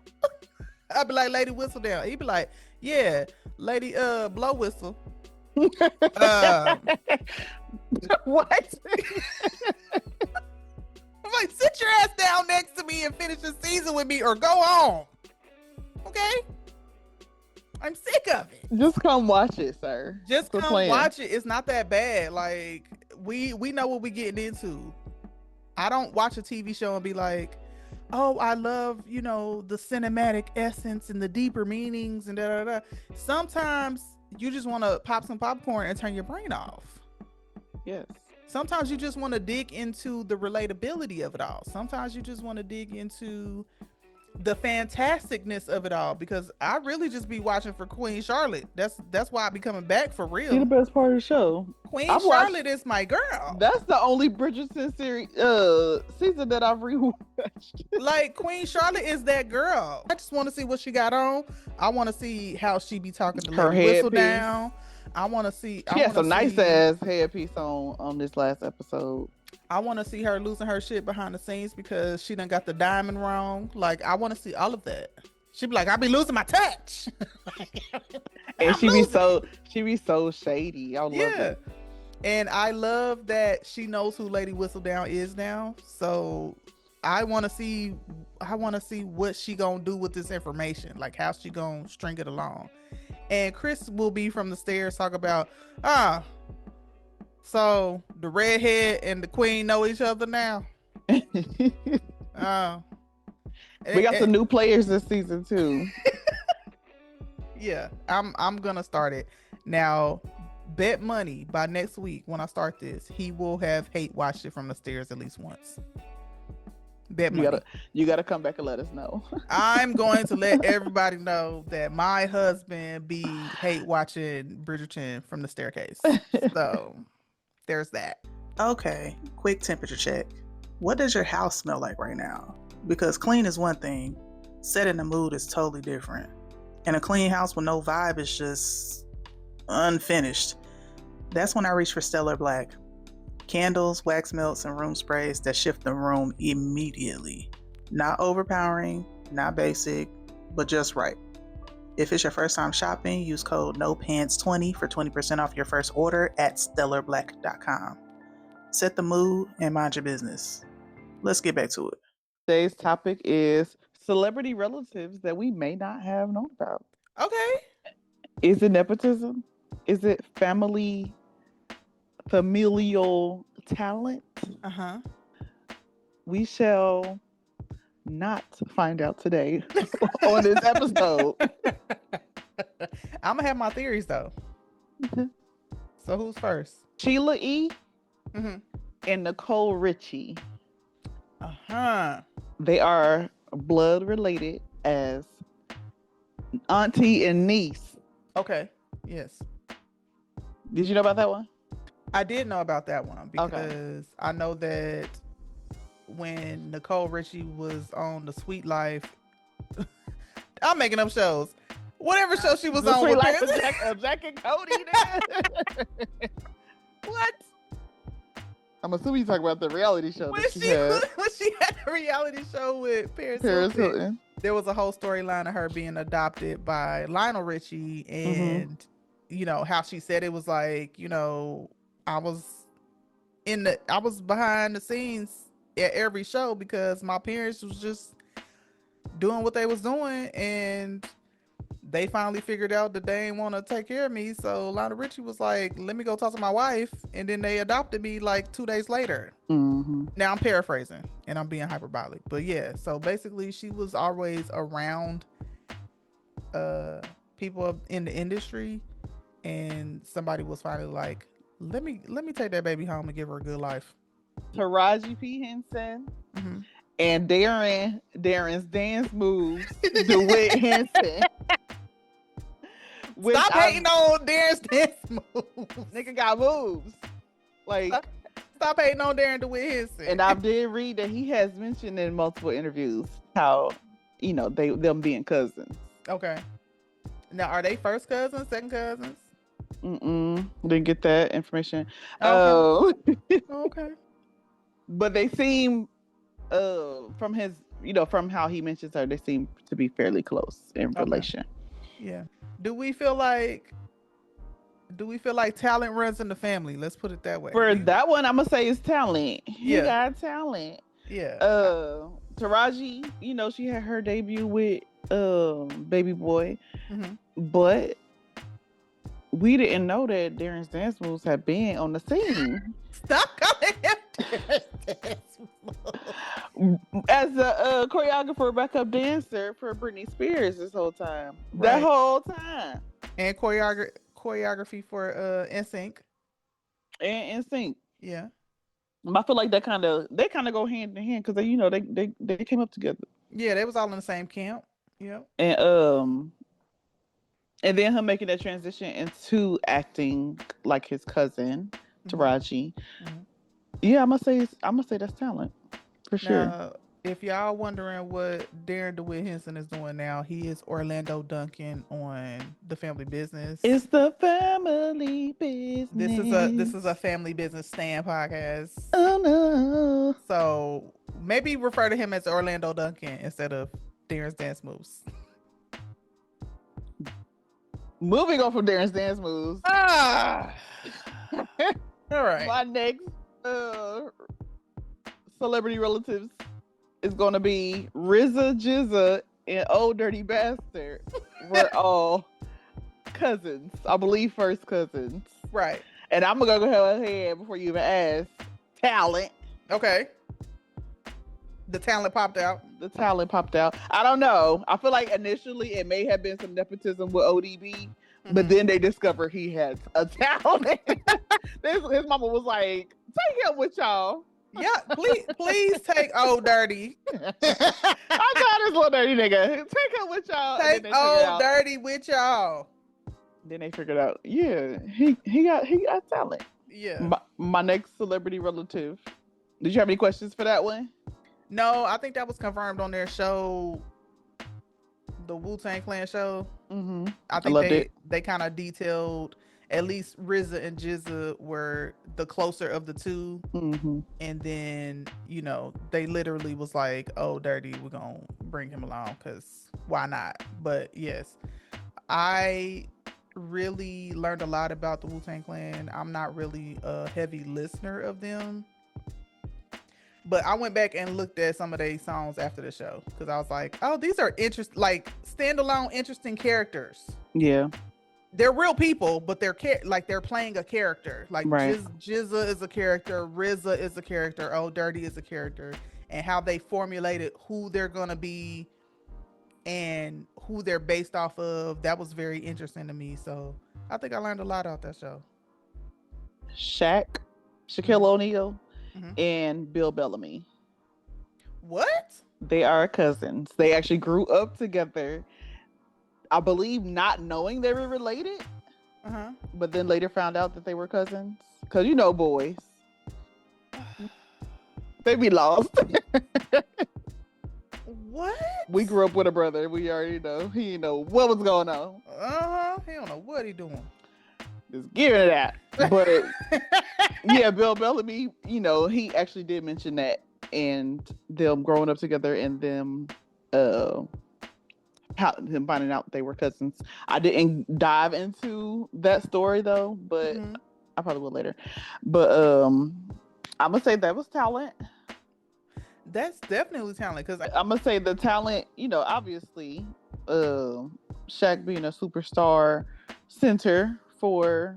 [SPEAKER 1] I'd be like, Lady Whistledown. He'd be like, yeah, Lady Blow Whistle.
[SPEAKER 2] What?
[SPEAKER 1] I'm like, sit your ass down next to me and finish the season with me or go home. Okay? I'm sick of it.
[SPEAKER 2] Just come watch it, sir.
[SPEAKER 1] Just come watch it. It's not that bad. Like, we know what we getting into. I don't watch a TV show and be like, oh, I love, the cinematic essence and the deeper meanings and da da da. Sometimes you just want to pop some popcorn and turn your brain off.
[SPEAKER 2] Yes.
[SPEAKER 1] Sometimes you just want to dig into the relatability of it all. Sometimes you just want to dig into the fantasticness of it all, because I really just be watching for Queen Charlotte. That's why I be coming back for real.
[SPEAKER 2] She's the best part of the show.
[SPEAKER 1] Queen Charlotte is my girl.
[SPEAKER 2] That's the only Bridgerton series season that I've rewatched.
[SPEAKER 1] Like, Queen Charlotte is that girl. I just want to see what she got on. I want to see how she be talking to her Whistledown. I want to see.
[SPEAKER 2] She had some nice ass headpiece on this last episode.
[SPEAKER 1] I want to see her losing her shit behind the scenes because she done got the diamond wrong. Like, I want to see all of that. She be like, I be losing my touch.
[SPEAKER 2] And she be so shady. I love it.
[SPEAKER 1] And I love that she knows who Lady Whistledown is now. So I want to see what she gonna do with this information. Like, how she gonna string it along. And Chris will be from the stairs talk about, so the redhead and the queen know each other now.
[SPEAKER 2] We got some new players this season too.
[SPEAKER 1] Yeah, I'm gonna start it now. Bet money by next week when I start this, he will have hate watched it from the stairs at least once. Bet money.
[SPEAKER 2] You gotta come back and let us know.
[SPEAKER 1] I'm going to let everybody know that my husband be hate watching Bridgerton from the staircase. So there's that. Okay, quick temperature check. What does your house smell like right now? Because clean is one thing, setting the mood is totally different. And a clean house with no vibe is just unfinished. That's when I reach for Stellar Black. Candles, wax melts, and room sprays that shift the room immediately. Not overpowering, not basic, but just right. If it's your first time shopping, use code NOPANTS20 for 20% off your first order at stellarblack.com. Set the mood and mind your business. Let's get back to it.
[SPEAKER 2] Today's topic is celebrity relatives that we may not have known about.
[SPEAKER 1] Okay.
[SPEAKER 2] Is it nepotism? Is it familial talent?
[SPEAKER 1] Uh-huh.
[SPEAKER 2] We shall not find out today on this episode.
[SPEAKER 1] I'm gonna have my theories though. So who's first?
[SPEAKER 2] Sheila E. And Nicole Richie. They are blood related as auntie and niece.
[SPEAKER 1] Okay. Yes.
[SPEAKER 2] Did you know about that one?
[SPEAKER 1] I did know about that one because I know that when Nicole Richie was on The Sweet Life, I'm making up shows. Whatever show she was on with
[SPEAKER 2] Jack and Cody. What? I'm assuming you talk about the reality show
[SPEAKER 1] when she had a reality show with Paris Hilton. There was a whole storyline of her being adopted by Lionel Richie, and how she said it was like, I was behind the scenes at every show because my parents was just doing what they was doing, and they finally figured out that they didn't want to take care of me. So Lionel Richie was like, let me go talk to my wife. And then they adopted me like 2 days later. Now I'm paraphrasing and I'm being hyperbolic, but yeah. So basically she was always around people in the industry, and somebody was finally like, let me take that baby home and give her a good life.
[SPEAKER 2] Taraji P. Henson and Darren's dance moves, DeWitt Henson.
[SPEAKER 1] Stop hating on Darren's dance moves.
[SPEAKER 2] Nigga got moves. Like,
[SPEAKER 1] stop hating on Darren DeWitt Henson.
[SPEAKER 2] And I did read that he has mentioned in multiple interviews how, them being cousins.
[SPEAKER 1] Okay. Now, are they first cousins, second cousins?
[SPEAKER 2] Didn't get that information.
[SPEAKER 1] Okay.
[SPEAKER 2] But they seem, from his, from how he mentions her, they seem to be fairly close in relation.
[SPEAKER 1] Yeah. Do we feel like talent runs in the family? Let's put it that way.
[SPEAKER 2] For that one, I'm gonna say it's talent. He
[SPEAKER 1] Yeah.
[SPEAKER 2] got talent.
[SPEAKER 1] Yeah.
[SPEAKER 2] Taraji, she had her debut with Baby Boy,
[SPEAKER 1] Mm-hmm.
[SPEAKER 2] but we didn't know that Darren's Dance Moves had been on the scene.
[SPEAKER 1] Stop calling him Darren's Dance Moves.
[SPEAKER 2] As a choreographer, backup dancer for Britney Spears this whole time.
[SPEAKER 1] Right.
[SPEAKER 2] That whole time.
[SPEAKER 1] And choreography for NSYNC.
[SPEAKER 2] And NSYNC.
[SPEAKER 1] Yeah.
[SPEAKER 2] I feel like they kind of go hand in hand because they came up together.
[SPEAKER 1] Yeah, they was all in the same camp. Yeah.
[SPEAKER 2] And then him making that transition into acting like his cousin, Taraji.
[SPEAKER 1] Mm-hmm.
[SPEAKER 2] Yeah, I'm gonna say that's talent for sure.
[SPEAKER 1] Now, if y'all wondering what Darren DeWitt Henson is doing now, he is Orlando Duncan on The Family Business.
[SPEAKER 2] It's The Family Business.
[SPEAKER 1] This is a Family Business Stan podcast.
[SPEAKER 2] Oh no!
[SPEAKER 1] So maybe refer to him as Orlando Duncan instead of Darren's Dance Moves.
[SPEAKER 2] Moving on from Darren's Dance Moves.
[SPEAKER 1] All right.
[SPEAKER 2] My next celebrity relatives is going to be RZA, Jizza, and Old Dirty Bastard. We're all cousins. I believe first cousins.
[SPEAKER 1] Right.
[SPEAKER 2] And I'm going to go ahead before you even ask. Talent.
[SPEAKER 1] Okay. The talent popped out.
[SPEAKER 2] I don't know. I feel like initially it may have been some nepotism with ODB, but then they discovered he had a talent. His mama was like, take him with y'all.
[SPEAKER 1] Yeah, please take Old Dirty.
[SPEAKER 2] I got this little dirty nigga. Take him with y'all.
[SPEAKER 1] Take Old Dirty with y'all.
[SPEAKER 2] Then they figured out, yeah, he got talent.
[SPEAKER 1] Yeah.
[SPEAKER 2] My next celebrity relative. Did you have any questions for that one?
[SPEAKER 1] No, I think that was confirmed on their show, the Wu-Tang Clan show.
[SPEAKER 2] Mm-hmm.
[SPEAKER 1] I think they kind of detailed at least RZA and Jizza were the closer of the two.
[SPEAKER 2] Mm-hmm.
[SPEAKER 1] And then, they literally was like, oh, Dirty, we're going to bring him along because why not? But yes, I really learned a lot about the Wu-Tang Clan. I'm not really a heavy listener of them. But I went back and looked at some of their songs after the show because I was like, oh, these are standalone, interesting characters.
[SPEAKER 2] Yeah.
[SPEAKER 1] They're real people, but they're playing a character. Like
[SPEAKER 2] right.
[SPEAKER 1] Jizza is a character, RZA is a character, Old Dirty is a character, and how they formulated who they're gonna be and who they're based off of. That was very interesting to me. So I think I learned a lot out that show.
[SPEAKER 2] Shaquille O'Neal. And Bill Bellamy.
[SPEAKER 1] What?
[SPEAKER 2] They are cousins. They actually grew up together. I believe not knowing they were related. But then later found out that they were cousins. Because boys. They be lost.
[SPEAKER 1] What?
[SPEAKER 2] We grew up with a brother. We already know. He didn't know what was going on.
[SPEAKER 1] He don't know what he doing.
[SPEAKER 2] Just give it that. But yeah, Bill Bellamy, he actually did mention that and them growing up together and them him finding out they were cousins. I didn't dive into that story though, but I probably will later. But I'm gonna say that was talent.
[SPEAKER 1] That's definitely talent because
[SPEAKER 2] I'm gonna say the talent, obviously Shaq being a superstar center for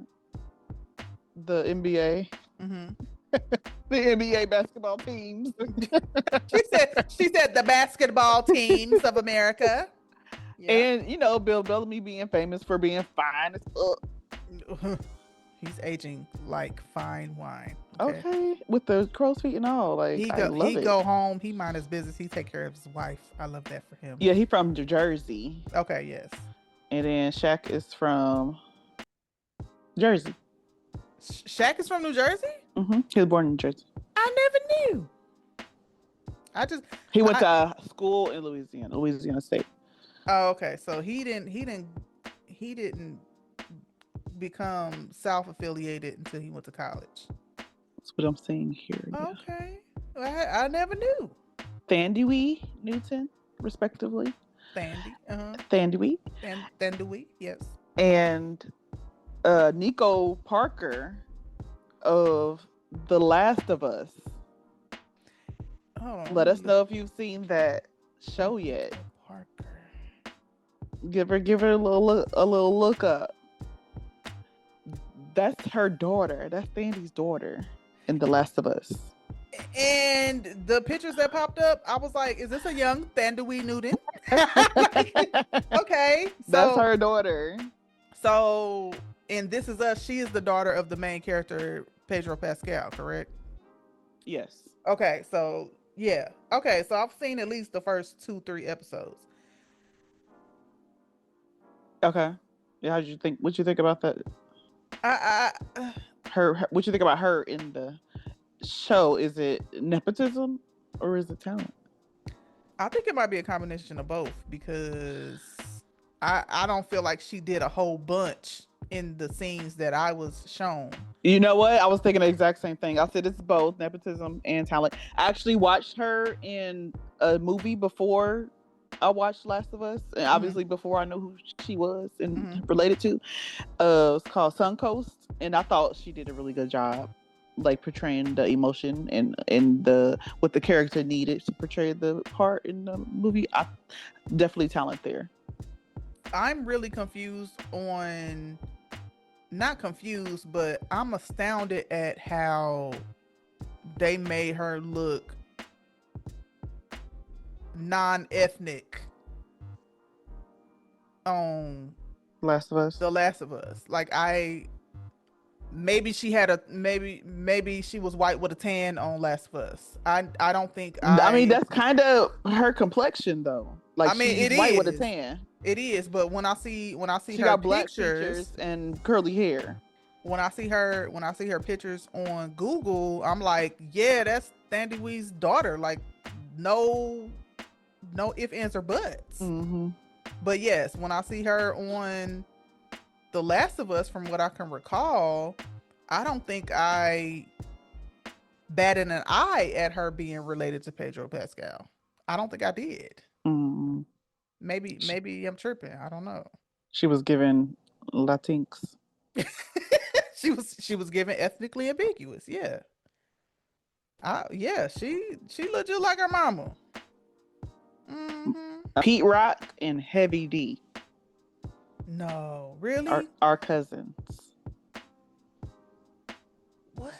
[SPEAKER 2] the NBA. The NBA basketball teams.
[SPEAKER 1] she said the basketball teams of America.
[SPEAKER 2] Yeah. And Bill Bellamy being famous for being fine as fuck.
[SPEAKER 1] He's aging like fine wine.
[SPEAKER 2] Okay. With the crow's feet and all. Like he
[SPEAKER 1] go home, he mind his business, he take care of his wife. I love that for him.
[SPEAKER 2] Yeah, he from New Jersey.
[SPEAKER 1] Okay, yes.
[SPEAKER 2] And then Shaq is from Jersey.
[SPEAKER 1] Shaq is from New Jersey?
[SPEAKER 2] He was born in Jersey.
[SPEAKER 1] I never knew.
[SPEAKER 2] He went to school in Louisiana State.
[SPEAKER 1] Oh, okay. So he didn't become South affiliated until he went to college.
[SPEAKER 2] That's what I'm saying here.
[SPEAKER 1] Yeah. I never knew.
[SPEAKER 2] Thandie Newton, respectively.
[SPEAKER 1] Thandie.
[SPEAKER 2] Thandie.
[SPEAKER 1] Thandie. Yes.
[SPEAKER 2] And Nico Parker of The Last of Us.
[SPEAKER 1] Hold on,
[SPEAKER 2] Let us know if you've seen that show yet.
[SPEAKER 1] Parker.
[SPEAKER 2] Give her a little look up. That's her daughter. That's Thandie's daughter in The Last of Us.
[SPEAKER 1] And the pictures that popped up, I was like, "Is this a young Thandie Newton?" Okay, so
[SPEAKER 2] that's her daughter.
[SPEAKER 1] So in This Is Us, she is the daughter of the main character Pedro Pascal, correct?
[SPEAKER 2] Yes.
[SPEAKER 1] Okay, so yeah. Okay, so I've seen at least the first 2-3 episodes.
[SPEAKER 2] Okay. Yeah, how'd you think? What you think about that?
[SPEAKER 1] I
[SPEAKER 2] Her. What you think about her in the show? Is it nepotism or is it talent?
[SPEAKER 1] I think it might be a combination of both because I don't feel like she did a whole bunch in the scenes that I was shown.
[SPEAKER 2] You know what? I was thinking the exact same thing. I said it's both nepotism and talent. I actually watched her in a movie before I watched Last of Us, and obviously before I knew who she was and related to. It's called Suncoast, and I thought she did a really good job, like portraying the emotion and the what the character needed to portray the part in the movie. I definitely talent there.
[SPEAKER 1] I'm really confused on, not confused, but I'm astounded at how they made her look non-ethnic on
[SPEAKER 2] Last of Us.
[SPEAKER 1] The Last of Us. Like maybe she had a maybe she was white with a tan on Last of Us. I don't think
[SPEAKER 2] I mean that's kind of her complexion though. Like
[SPEAKER 1] I mean
[SPEAKER 2] she's white with a tan.
[SPEAKER 1] It is, but when I see
[SPEAKER 2] she
[SPEAKER 1] her
[SPEAKER 2] got
[SPEAKER 1] black
[SPEAKER 2] features and curly hair.
[SPEAKER 1] When I see her pictures on Google, I'm like, yeah, that's Thandie Wee's daughter. Like, no ifs, ands, or buts.
[SPEAKER 2] Mm-hmm.
[SPEAKER 1] But yes, when I see her on The Last of Us, from what I can recall, I don't think I batted an eye at her being related to Pedro Pascal. I don't think I did.
[SPEAKER 2] Mm-hmm.
[SPEAKER 1] Maybe I'm tripping. I don't know.
[SPEAKER 2] She was given Latinx.
[SPEAKER 1] she was given ethnically ambiguous. Yeah. She looked just like her mama.
[SPEAKER 2] Mm-hmm. Pete Rock and Heavy D.
[SPEAKER 1] No, really?
[SPEAKER 2] Our cousins.
[SPEAKER 1] What?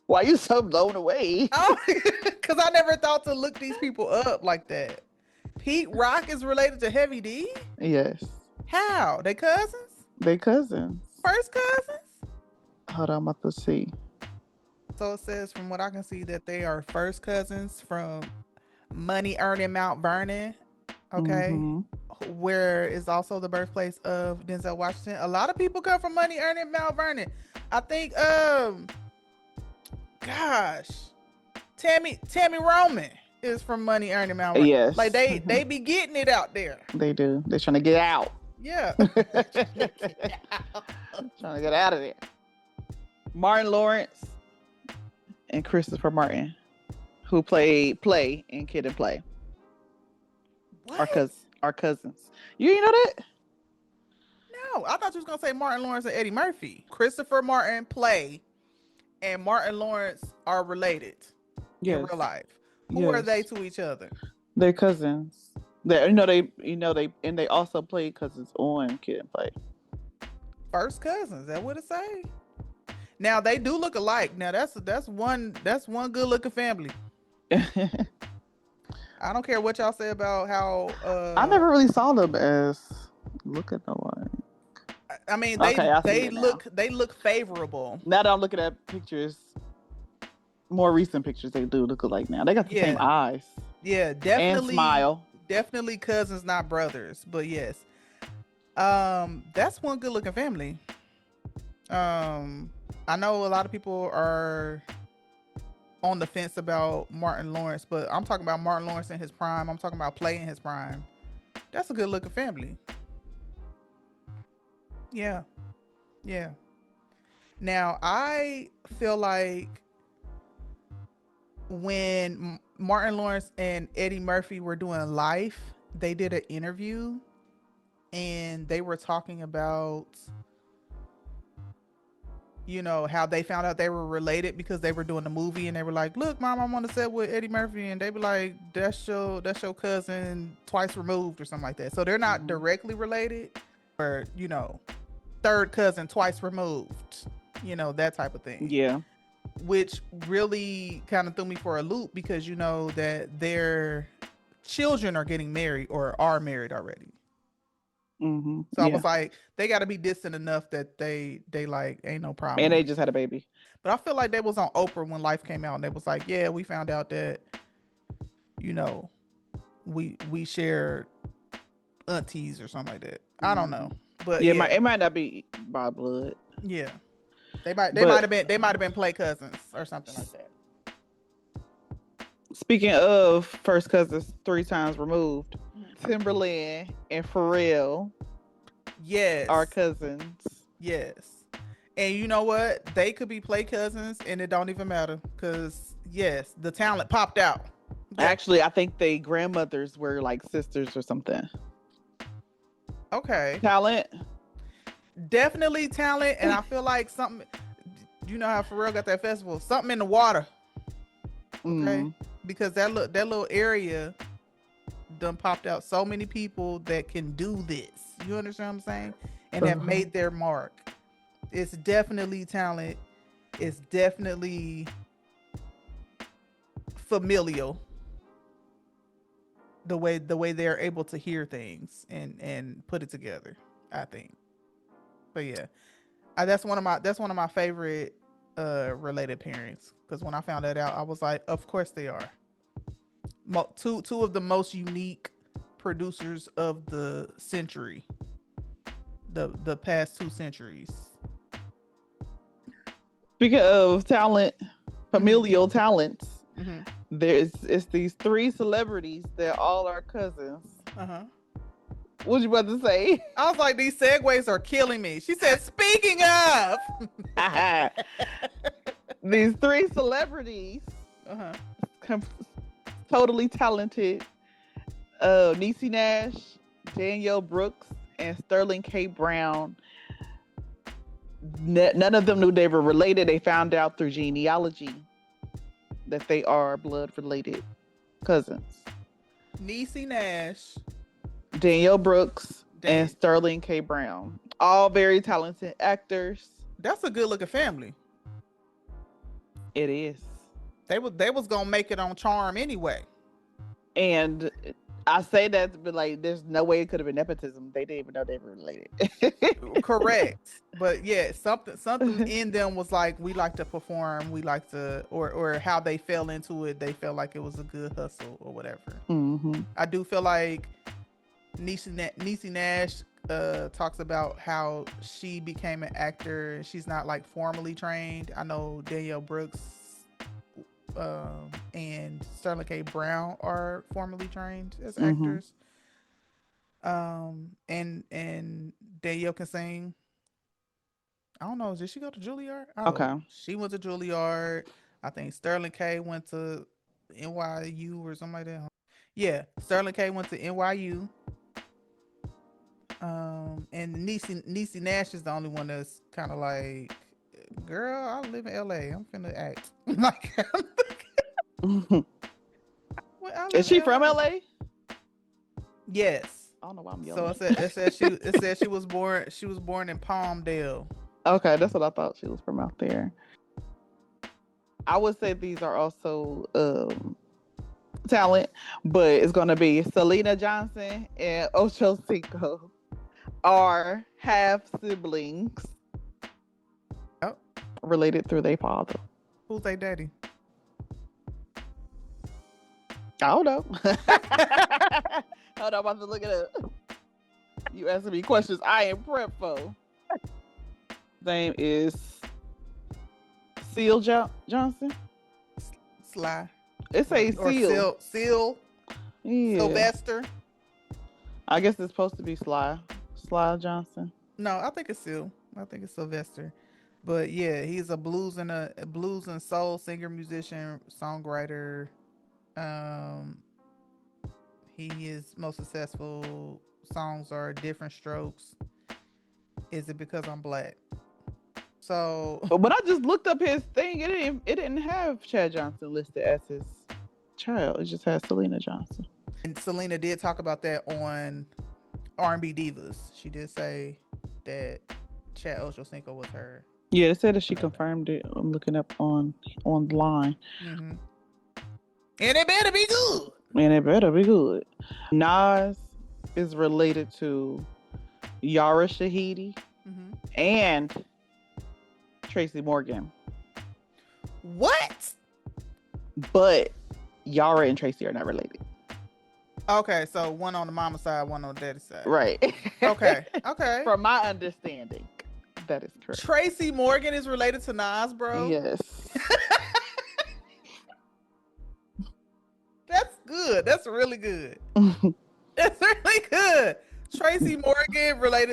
[SPEAKER 2] Why are you so blown away?
[SPEAKER 1] Oh, because I never thought to look these people up like that. Pete Rock is related to Heavy D?
[SPEAKER 2] Yes.
[SPEAKER 1] How? They cousins?
[SPEAKER 2] They cousins.
[SPEAKER 1] First cousins?
[SPEAKER 2] Hold on, I'm about to see.
[SPEAKER 1] So it says, from what I can see, that they are first cousins from money earning Mount Vernon. Okay. Mm-hmm. Where is also the birthplace of Denzel Washington. A lot of people come from money earning Mount Vernon. I think Tammy Roman is from money earning Mount Vernon.
[SPEAKER 2] Yes.
[SPEAKER 1] Like they be getting it out there.
[SPEAKER 2] They do. They're trying to get out.
[SPEAKER 1] Yeah.
[SPEAKER 2] Trying to get out of there. Martin Lawrence and Christopher Martin, who played Play in Kid and Play.
[SPEAKER 1] What?
[SPEAKER 2] Our cousins. You didn't know that?
[SPEAKER 1] No, I thought you was gonna say Martin Lawrence and Eddie Murphy. Christopher Martin Play and Martin Lawrence are related in real life. Who are they to each other?
[SPEAKER 2] They're cousins. They and they also played cousins on Kid and Play.
[SPEAKER 1] First cousins. That what it say? Now they do look alike. Now that's one good looking family. I don't care what y'all say about how I
[SPEAKER 2] never really saw them as looking alike.
[SPEAKER 1] I mean they look favorable.
[SPEAKER 2] Now that I'm looking at pictures, more recent pictures, they do look alike now. They got the same eyes.
[SPEAKER 1] Yeah, definitely.
[SPEAKER 2] And smile.
[SPEAKER 1] Definitely cousins, not brothers. But yes. That's one good looking family. I know a lot of people are on the fence about Martin Lawrence, but I'm talking about Martin Lawrence in his prime. I'm talking about Play in his prime. That's a good looking family. Yeah. Yeah. Now I feel like when Martin Lawrence and Eddie Murphy were doing Life, they did an interview and they were talking about, you know, how they found out they were related because they were doing the movie and they were like, "Look, mom, I'm on the set with Eddie Murphy," and they be like, that's your cousin twice removed or something like that. So they're not directly related, or you know, third cousin twice removed, you know, that type of thing.
[SPEAKER 2] Yeah.
[SPEAKER 1] Which really kind of threw me for a loop because you know that their children are getting married or are married already. So I
[SPEAKER 2] Yeah.
[SPEAKER 1] was like, they got to be distant enough that they like ain't no problem.
[SPEAKER 2] And they just had a baby.
[SPEAKER 1] But I feel like they was on Oprah when Life came out, and they was like, yeah, we found out that, you know, we share aunties or something like that. I don't know, but
[SPEAKER 2] yeah, it might not be by blood.
[SPEAKER 1] Yeah, they might have been play cousins or something like that.
[SPEAKER 2] Speaking of first cousins 3 times removed, Timberland and Pharrell,
[SPEAKER 1] yes,
[SPEAKER 2] are cousins.
[SPEAKER 1] Yes, and you know what? They could be play cousins, and it don't even matter because yes, the talent popped out.
[SPEAKER 2] Yeah. Actually, I think they grandmothers were like sisters or something.
[SPEAKER 1] Okay,
[SPEAKER 2] talent,
[SPEAKER 1] definitely talent, and I feel like something. You know how Pharrell got that festival? Something in the water. Okay, because that little area done popped out so many people that can do this. You understand what I'm saying? And have made their mark. It's definitely talent. It's definitely familial. The way they're able to hear things and put it together, I think. But yeah, that's one of my favorite related pairings because when I found that out, I was like, of course they are. Two of the most unique producers of the century, the past 2 centuries.
[SPEAKER 2] Speaking of talent, familial talents, it's these 3 celebrities that all are cousins. What you about to say?
[SPEAKER 1] I was like, these segues are killing me. She said, speaking of
[SPEAKER 2] these 3 celebrities, totally talented, Niecy Nash, Danielle Brooks, and Sterling K. Brown. None of them knew they were related. They found out through genealogy that they are blood related cousins.
[SPEAKER 1] Niecy Nash,
[SPEAKER 2] Danielle Brooks, and Sterling K. Brown. All very talented actors.
[SPEAKER 1] That's a good looking family.
[SPEAKER 2] It is.
[SPEAKER 1] They was gonna make it on Charm anyway.
[SPEAKER 2] And I say that, but like, there's no way it could have been nepotism. They didn't even know they were related.
[SPEAKER 1] Correct. But yeah, something in them was like, we like to perform, we like to, or how they fell into it. They felt like it was a good hustle or whatever. I do feel like Niecy Nash talks about how she became an actor. She's not like formally trained. I know Danielle Brooks and Sterling K. Brown are formally trained as actors. And Danielle can sing. I don't know. Did she go to Juilliard?
[SPEAKER 2] Okay.
[SPEAKER 1] She went to Juilliard. I think Sterling K went to NYU or something like that. Yeah, Sterling K went to NYU. And Niecy Nash is the only one that's kind of like, girl, I live in LA. I'm finna act. Like,
[SPEAKER 2] is she from LA?
[SPEAKER 1] Yes.
[SPEAKER 2] I don't know why I'm yelling.
[SPEAKER 1] So it said she was born in Palmdale.
[SPEAKER 2] Okay, that's what I thought. She was from out there. I would say these are also talent, but it's gonna be Selena Johnson and Ocho Cinco are half siblings.
[SPEAKER 1] Oh.
[SPEAKER 2] Related through their father.
[SPEAKER 1] Who's their daddy?
[SPEAKER 2] I don't know. Hold on, I'm about to look it up. You asking me questions I am prepped for. Name is Seal Johnson.
[SPEAKER 1] Sly.
[SPEAKER 2] It says Seal.
[SPEAKER 1] Seal.
[SPEAKER 2] Yeah.
[SPEAKER 1] Sylvester.
[SPEAKER 2] I guess it's supposed to be Sly Johnson.
[SPEAKER 1] No, I think it's Seal. I think it's Sylvester. But yeah, he's a blues and soul singer, musician, songwriter. Um, his most successful songs are "Different Strokes," "Is It Because I'm Black." So,
[SPEAKER 2] But when I just looked up his thing, it didn't have Chad Johnson listed as his child. It just has Selena Johnson.
[SPEAKER 1] and Selena did talk about that on R&B Divas. She did say that Chad Ochocinco was her.
[SPEAKER 2] Yeah, it said that she confirmed it. I'm looking up online.
[SPEAKER 1] Mm-hmm. And it better be good.
[SPEAKER 2] And it better be good. Nas is related to Yara Shahidi and Tracy Morgan.
[SPEAKER 1] What?
[SPEAKER 2] But Yara and Tracy are not related.
[SPEAKER 1] Okay, so one on the mama side, one on the daddy side.
[SPEAKER 2] Right.
[SPEAKER 1] Okay. Okay.
[SPEAKER 2] From my understanding, that is correct.
[SPEAKER 1] Tracy Morgan is related to Nas, bro.
[SPEAKER 2] Yes.
[SPEAKER 1] That's good. That's really good. That's really good. Tracy Morgan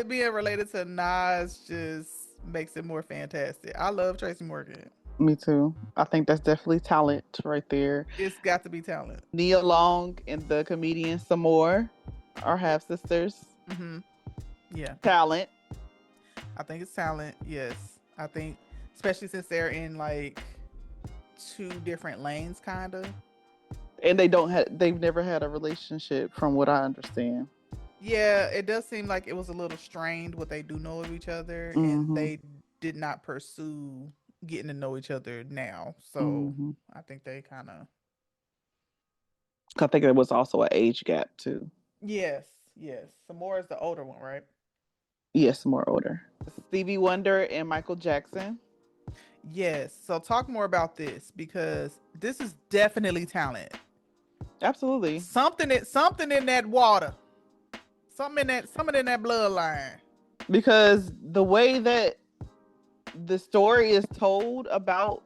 [SPEAKER 1] being related to Nas just makes it more fantastic. I love Tracy Morgan.
[SPEAKER 2] Me too. I think that's definitely talent right there.
[SPEAKER 1] It's got to be talent.
[SPEAKER 2] Nia Long and the comedian Samore are half sisters.
[SPEAKER 1] Mm-hmm. Yeah.
[SPEAKER 2] Talent.
[SPEAKER 1] I think it's talent. Yes. I think, especially since they're in like two different lanes, kind of.
[SPEAKER 2] And they've never had a relationship from what I understand.
[SPEAKER 1] Yeah, it does seem like it was a little strained what they do know of each other, and they did not pursue getting to know each other now. So I think they kind of.
[SPEAKER 2] I think there was also an age gap too.
[SPEAKER 1] Yes. Samore is the older one, right?
[SPEAKER 2] Yes, more older. Stevie Wonder and Michael Jackson.
[SPEAKER 1] Yes. So talk more about this, because this is definitely talent.
[SPEAKER 2] Absolutely.
[SPEAKER 1] Something in that water. Something in that bloodline.
[SPEAKER 2] Because the way that the story is told about,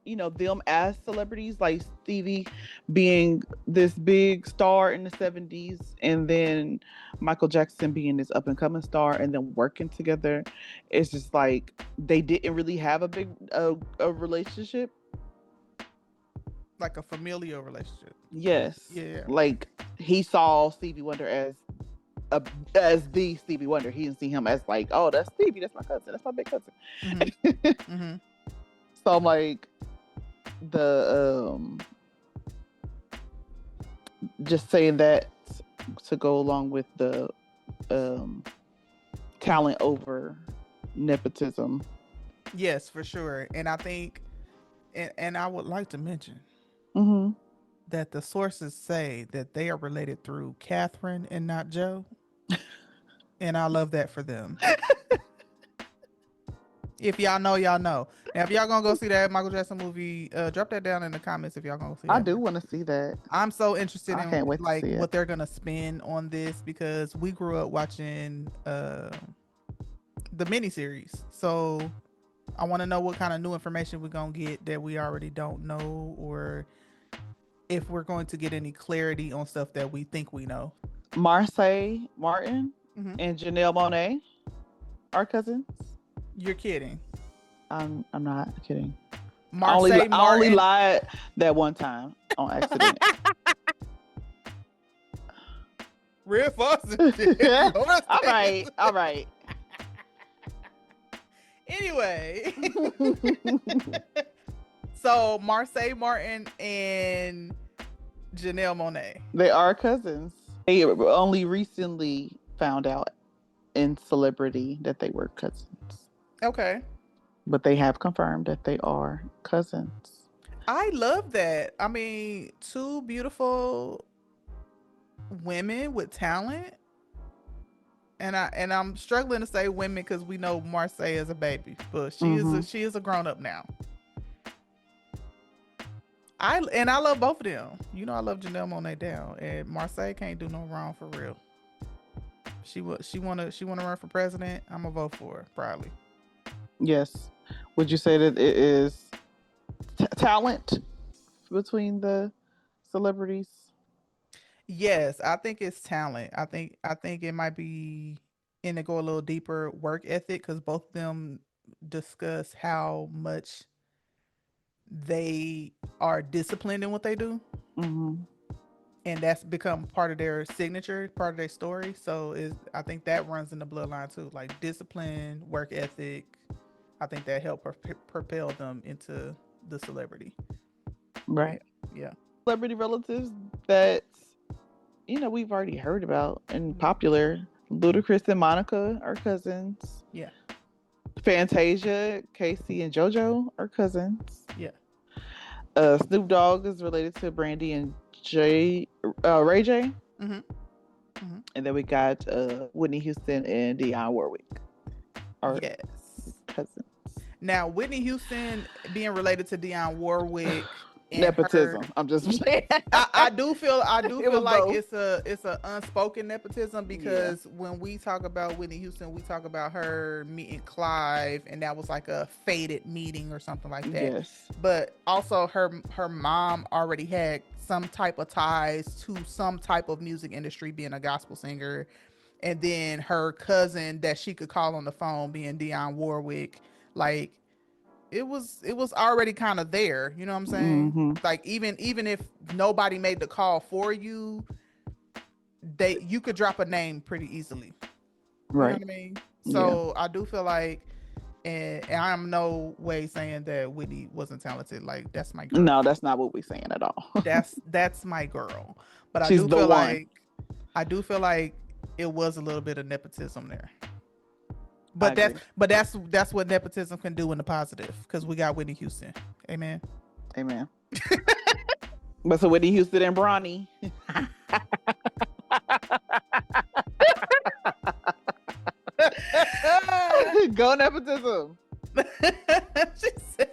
[SPEAKER 2] them as celebrities, like Stevie being this big star in the 70s, and then Michael Jackson being this up and coming star, and then working together, it's just like they didn't really have a relationship,
[SPEAKER 1] like a familial relationship.
[SPEAKER 2] Yes.
[SPEAKER 1] Yeah.
[SPEAKER 2] Like he saw Stevie Wonder as the Stevie Wonder. He didn't see him as like, oh, that's Stevie, that's my cousin, that's my big cousin.
[SPEAKER 1] Mm-hmm.
[SPEAKER 2] So I'm like, the just saying that to go along with the talent over nepotism.
[SPEAKER 1] Yes, for sure. And I think, and I would like to mention that the sources say that they are related through Catherine and not Joe. And I love that for them. If y'all know, y'all know. Now, if y'all gonna go see that Michael Jackson movie, drop that down in the comments if y'all gonna see that.
[SPEAKER 2] I do want to see that.
[SPEAKER 1] I'm so interested in like
[SPEAKER 2] what
[SPEAKER 1] they're gonna spin on this, because we grew up watching the miniseries. So I want to know what kind of new information we're gonna get that we already don't know, or if we're going to get any clarity on stuff that we think we know.
[SPEAKER 2] Marseille Martin and Janelle Monáe are cousins.
[SPEAKER 1] You're kidding.
[SPEAKER 2] I'm not kidding.
[SPEAKER 1] Marseille Martin.
[SPEAKER 2] I only lied that one time on accident.
[SPEAKER 1] Real fast.
[SPEAKER 2] All right.
[SPEAKER 1] Anyway. So Marseille Martin and Janelle Monáe.
[SPEAKER 2] They are cousins. They only recently found out in celebrity that they were cousins.
[SPEAKER 1] Okay.
[SPEAKER 2] But they have confirmed that they are cousins.
[SPEAKER 1] I love that. I mean, two beautiful women with talent. And I'm struggling to say women because we know Marseille is a baby, but she is a grown up now. I love both of them. I love Janelle Monáe down, and Marseille can't do no wrong for real. She wanna run for president. I'm gonna vote for her probably.
[SPEAKER 2] Yes. Would you say that it is talent between the celebrities?
[SPEAKER 1] Yes, I think it's talent. I think it might be, and to go a little deeper, work ethic, because both of them discuss how much they are disciplined in what they do.
[SPEAKER 2] Mm-hmm.
[SPEAKER 1] And that's become part of their signature, part of their story. So I think that runs in the bloodline too, like discipline, work ethic. I think that helped propel them into the celebrity.
[SPEAKER 2] Right.
[SPEAKER 1] Yeah.
[SPEAKER 2] Celebrity relatives that we've already heard about and popular. Ludacris and Monica are cousins.
[SPEAKER 1] Yeah.
[SPEAKER 2] Fantasia, Casey, and JoJo are cousins.
[SPEAKER 1] Yeah.
[SPEAKER 2] Snoop Dogg is related to Brandy and Ray J.
[SPEAKER 1] Mm-hmm. Mm-hmm.
[SPEAKER 2] And then we got Whitney Houston and Dionne Warwick are cousins.
[SPEAKER 1] Now, Whitney Houston being related to Dionne Warwick.
[SPEAKER 2] Nepotism. I'm just saying.
[SPEAKER 1] I do feel like
[SPEAKER 2] both.
[SPEAKER 1] it's a unspoken nepotism, because when we talk about Whitney Houston, we talk about her meeting Clive, and that was like a fated meeting or something like that.
[SPEAKER 2] Yes.
[SPEAKER 1] But also her mom already had some type of ties to some type of music industry, being a gospel singer, and then her cousin that she could call on the phone being Dionne Warwick, like. It was already kind of there, you know what I'm saying?
[SPEAKER 2] Mm-hmm.
[SPEAKER 1] Like even if nobody made the call for you, you could drop a name pretty easily.
[SPEAKER 2] Right.
[SPEAKER 1] You know what I mean? So I do feel like, and I'm no way saying that Whitney wasn't talented. Like, that's my girl.
[SPEAKER 2] No, that's not what we're saying at all.
[SPEAKER 1] that's my girl. But
[SPEAKER 2] She's
[SPEAKER 1] I do feel like it was a little bit of nepotism there. But that's what nepotism can do in the positive, because we got Whitney Houston. Amen.
[SPEAKER 2] But so Whitney Houston and Bronny. Go nepotism.
[SPEAKER 1] She said,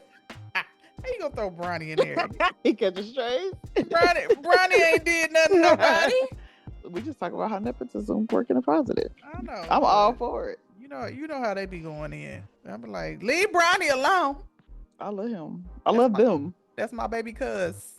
[SPEAKER 1] how you gonna throw Bronny in there?
[SPEAKER 2] He catch a strays.
[SPEAKER 1] Bronny ain't did nothing to nobody.
[SPEAKER 2] We just talk about how nepotism work in a positive.
[SPEAKER 1] I know.
[SPEAKER 2] I'm all for it.
[SPEAKER 1] You know how they be going in. I'm like, leave Bronny alone.
[SPEAKER 2] I love him. I love them.
[SPEAKER 1] That's my baby cuz.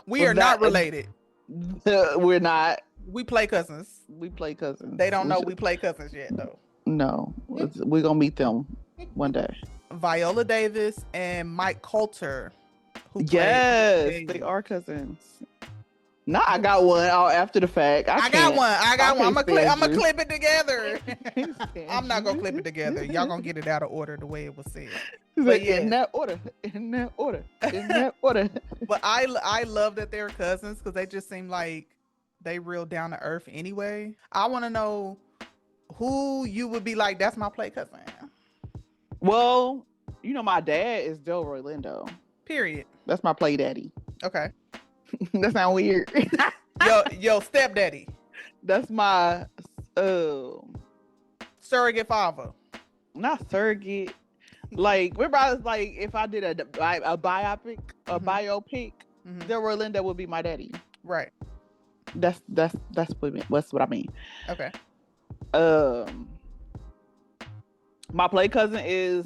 [SPEAKER 1] We are not related.
[SPEAKER 2] We're not.
[SPEAKER 1] We play cousins. They don't know we play cousins yet, though.
[SPEAKER 2] No. We're going to meet them one day.
[SPEAKER 1] Viola Davis and Mike Coulter.
[SPEAKER 2] Yes, they are cousins. No, I got one after the fact. I got one.
[SPEAKER 1] I'm gonna clip it together. I'm not gonna clip it together. Y'all gonna get it out of order the way it was said.
[SPEAKER 2] But in that order.
[SPEAKER 1] But I love that they're cousins, because they just seem like they real down to earth anyway. I want to know who you would be like, that's my play cousin.
[SPEAKER 2] Well, my dad is Delroy Lindo.
[SPEAKER 1] Period.
[SPEAKER 2] That's my play daddy.
[SPEAKER 1] Okay.
[SPEAKER 2] That sound weird.
[SPEAKER 1] Yo, stepdaddy.
[SPEAKER 2] That's my
[SPEAKER 1] surrogate father.
[SPEAKER 2] Not surrogate. Like, remember I was like, if I did a biopic, Delroy Lindo would be my daddy.
[SPEAKER 1] Right.
[SPEAKER 2] That's what I mean.
[SPEAKER 1] Okay.
[SPEAKER 2] My play cousin is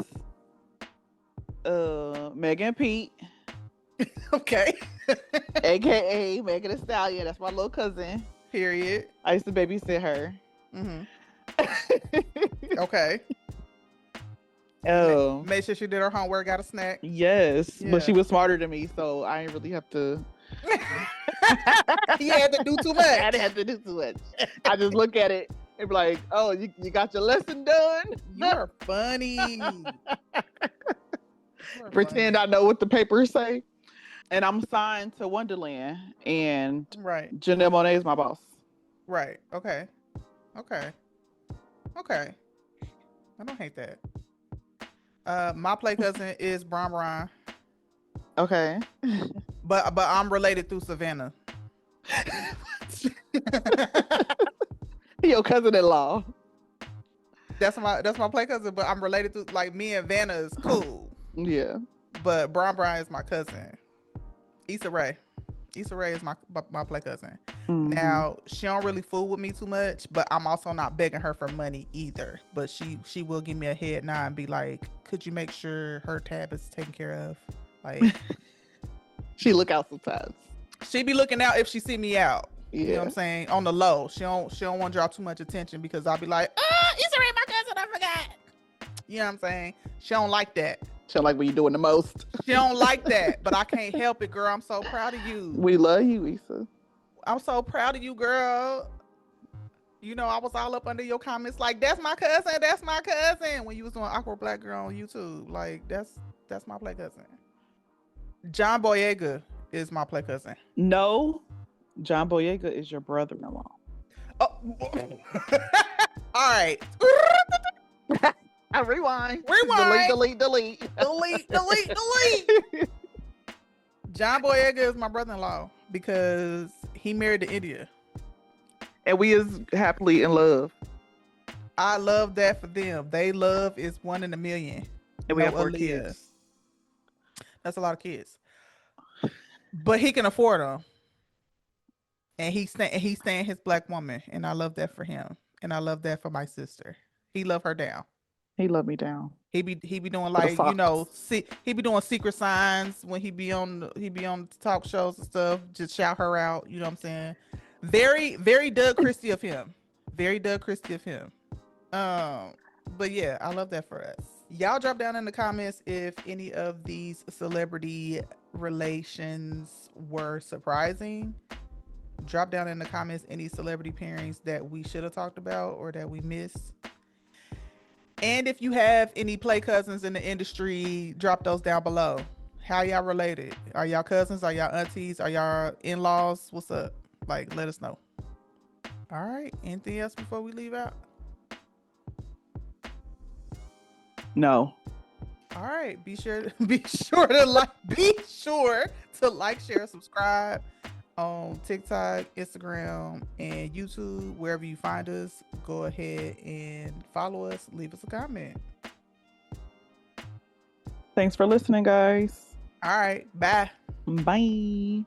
[SPEAKER 2] Megan Pete.
[SPEAKER 1] Okay.
[SPEAKER 2] AKA Megan Thee Stallion. That's my little cousin.
[SPEAKER 1] Period.
[SPEAKER 2] I used to babysit her.
[SPEAKER 1] Mm-hmm. Okay. Made sure she did her homework, got a snack.
[SPEAKER 2] Yes. Yeah. But she was smarter than me, so I didn't really have to.
[SPEAKER 1] You had to do too much.
[SPEAKER 2] I didn't have to do too much. I just look at it and be like, oh, you got your lesson done?
[SPEAKER 1] You're funny.
[SPEAKER 2] Pretend I know what the papers say. And I'm signed to Wonderland, and Janelle Monáe is my boss.
[SPEAKER 1] Right. Okay. I don't hate that. My play cousin is Bron.
[SPEAKER 2] Okay.
[SPEAKER 1] But I'm related through Savannah.
[SPEAKER 2] Your cousin-in-law.
[SPEAKER 1] That's my play cousin, but I'm related to, like, me and Vanna is cool.
[SPEAKER 2] Yeah.
[SPEAKER 1] But Bron is my cousin. Issa Rae is my play cousin. Mm-hmm. Now, she don't really fool with me too much, but I'm also not begging her for money either. But she will give me a head nod and be like, could you make sure her tab is taken care of? Like,
[SPEAKER 2] she look out sometimes.
[SPEAKER 1] She be looking out if she see me out.
[SPEAKER 2] Yeah.
[SPEAKER 1] You know what I'm saying? On the low. She don't want to draw too much attention because I'll be like, Issa Rae, my cousin, I forgot. You know what I'm saying? She don't like that.
[SPEAKER 2] She don't like when you're doing the most.
[SPEAKER 1] She don't like that, but I can't help it, girl. I'm so proud of you.
[SPEAKER 2] We love you, Issa.
[SPEAKER 1] I'm so proud of you, girl. You know, I was all up under your comments like, that's my cousin, that's my cousin. When you was doing Awkward Black Girl on YouTube. Like, that's my play cousin. John Boyega is my play cousin.
[SPEAKER 2] No, John Boyega is your brother-in-law.
[SPEAKER 1] Oh. All right.
[SPEAKER 2] Rewind.
[SPEAKER 1] Delete.
[SPEAKER 2] Delete.
[SPEAKER 1] John Boyega is my brother-in-law because he married to India.
[SPEAKER 2] And we is happily in love.
[SPEAKER 1] I love that for them. They love is 1 in a million.
[SPEAKER 2] And we have 4 kids.
[SPEAKER 1] That's a lot of kids. But he can afford them. And he's staying his black woman. And I love that for him. And I love that for my sister. He love her down.
[SPEAKER 2] He love me down.
[SPEAKER 1] He be doing like, you know, he be doing secret signs when he be on talk shows and stuff. Just shout her out. You know what I'm saying? Very, very Doug Christie of him. Very Doug Christie of him. But yeah, I love that for us. Y'all drop down in the comments if any of these celebrity relations were surprising. Drop down in the comments any celebrity pairings that we should have talked about or that we missed. And if you have any play cousins in the industry, drop those down below. How y'all related? Are y'all cousins? Are y'all aunties? Are y'all in-laws? What's up? Like, let us know. All right. Anything else before we leave out?
[SPEAKER 2] No.
[SPEAKER 1] All right. Be sure to like, share, subscribe on TikTok, Instagram, and YouTube. Wherever you find us, go ahead and follow us. Leave us a comment.
[SPEAKER 2] Thanks for listening, guys.
[SPEAKER 1] All right. Bye.
[SPEAKER 2] Bye.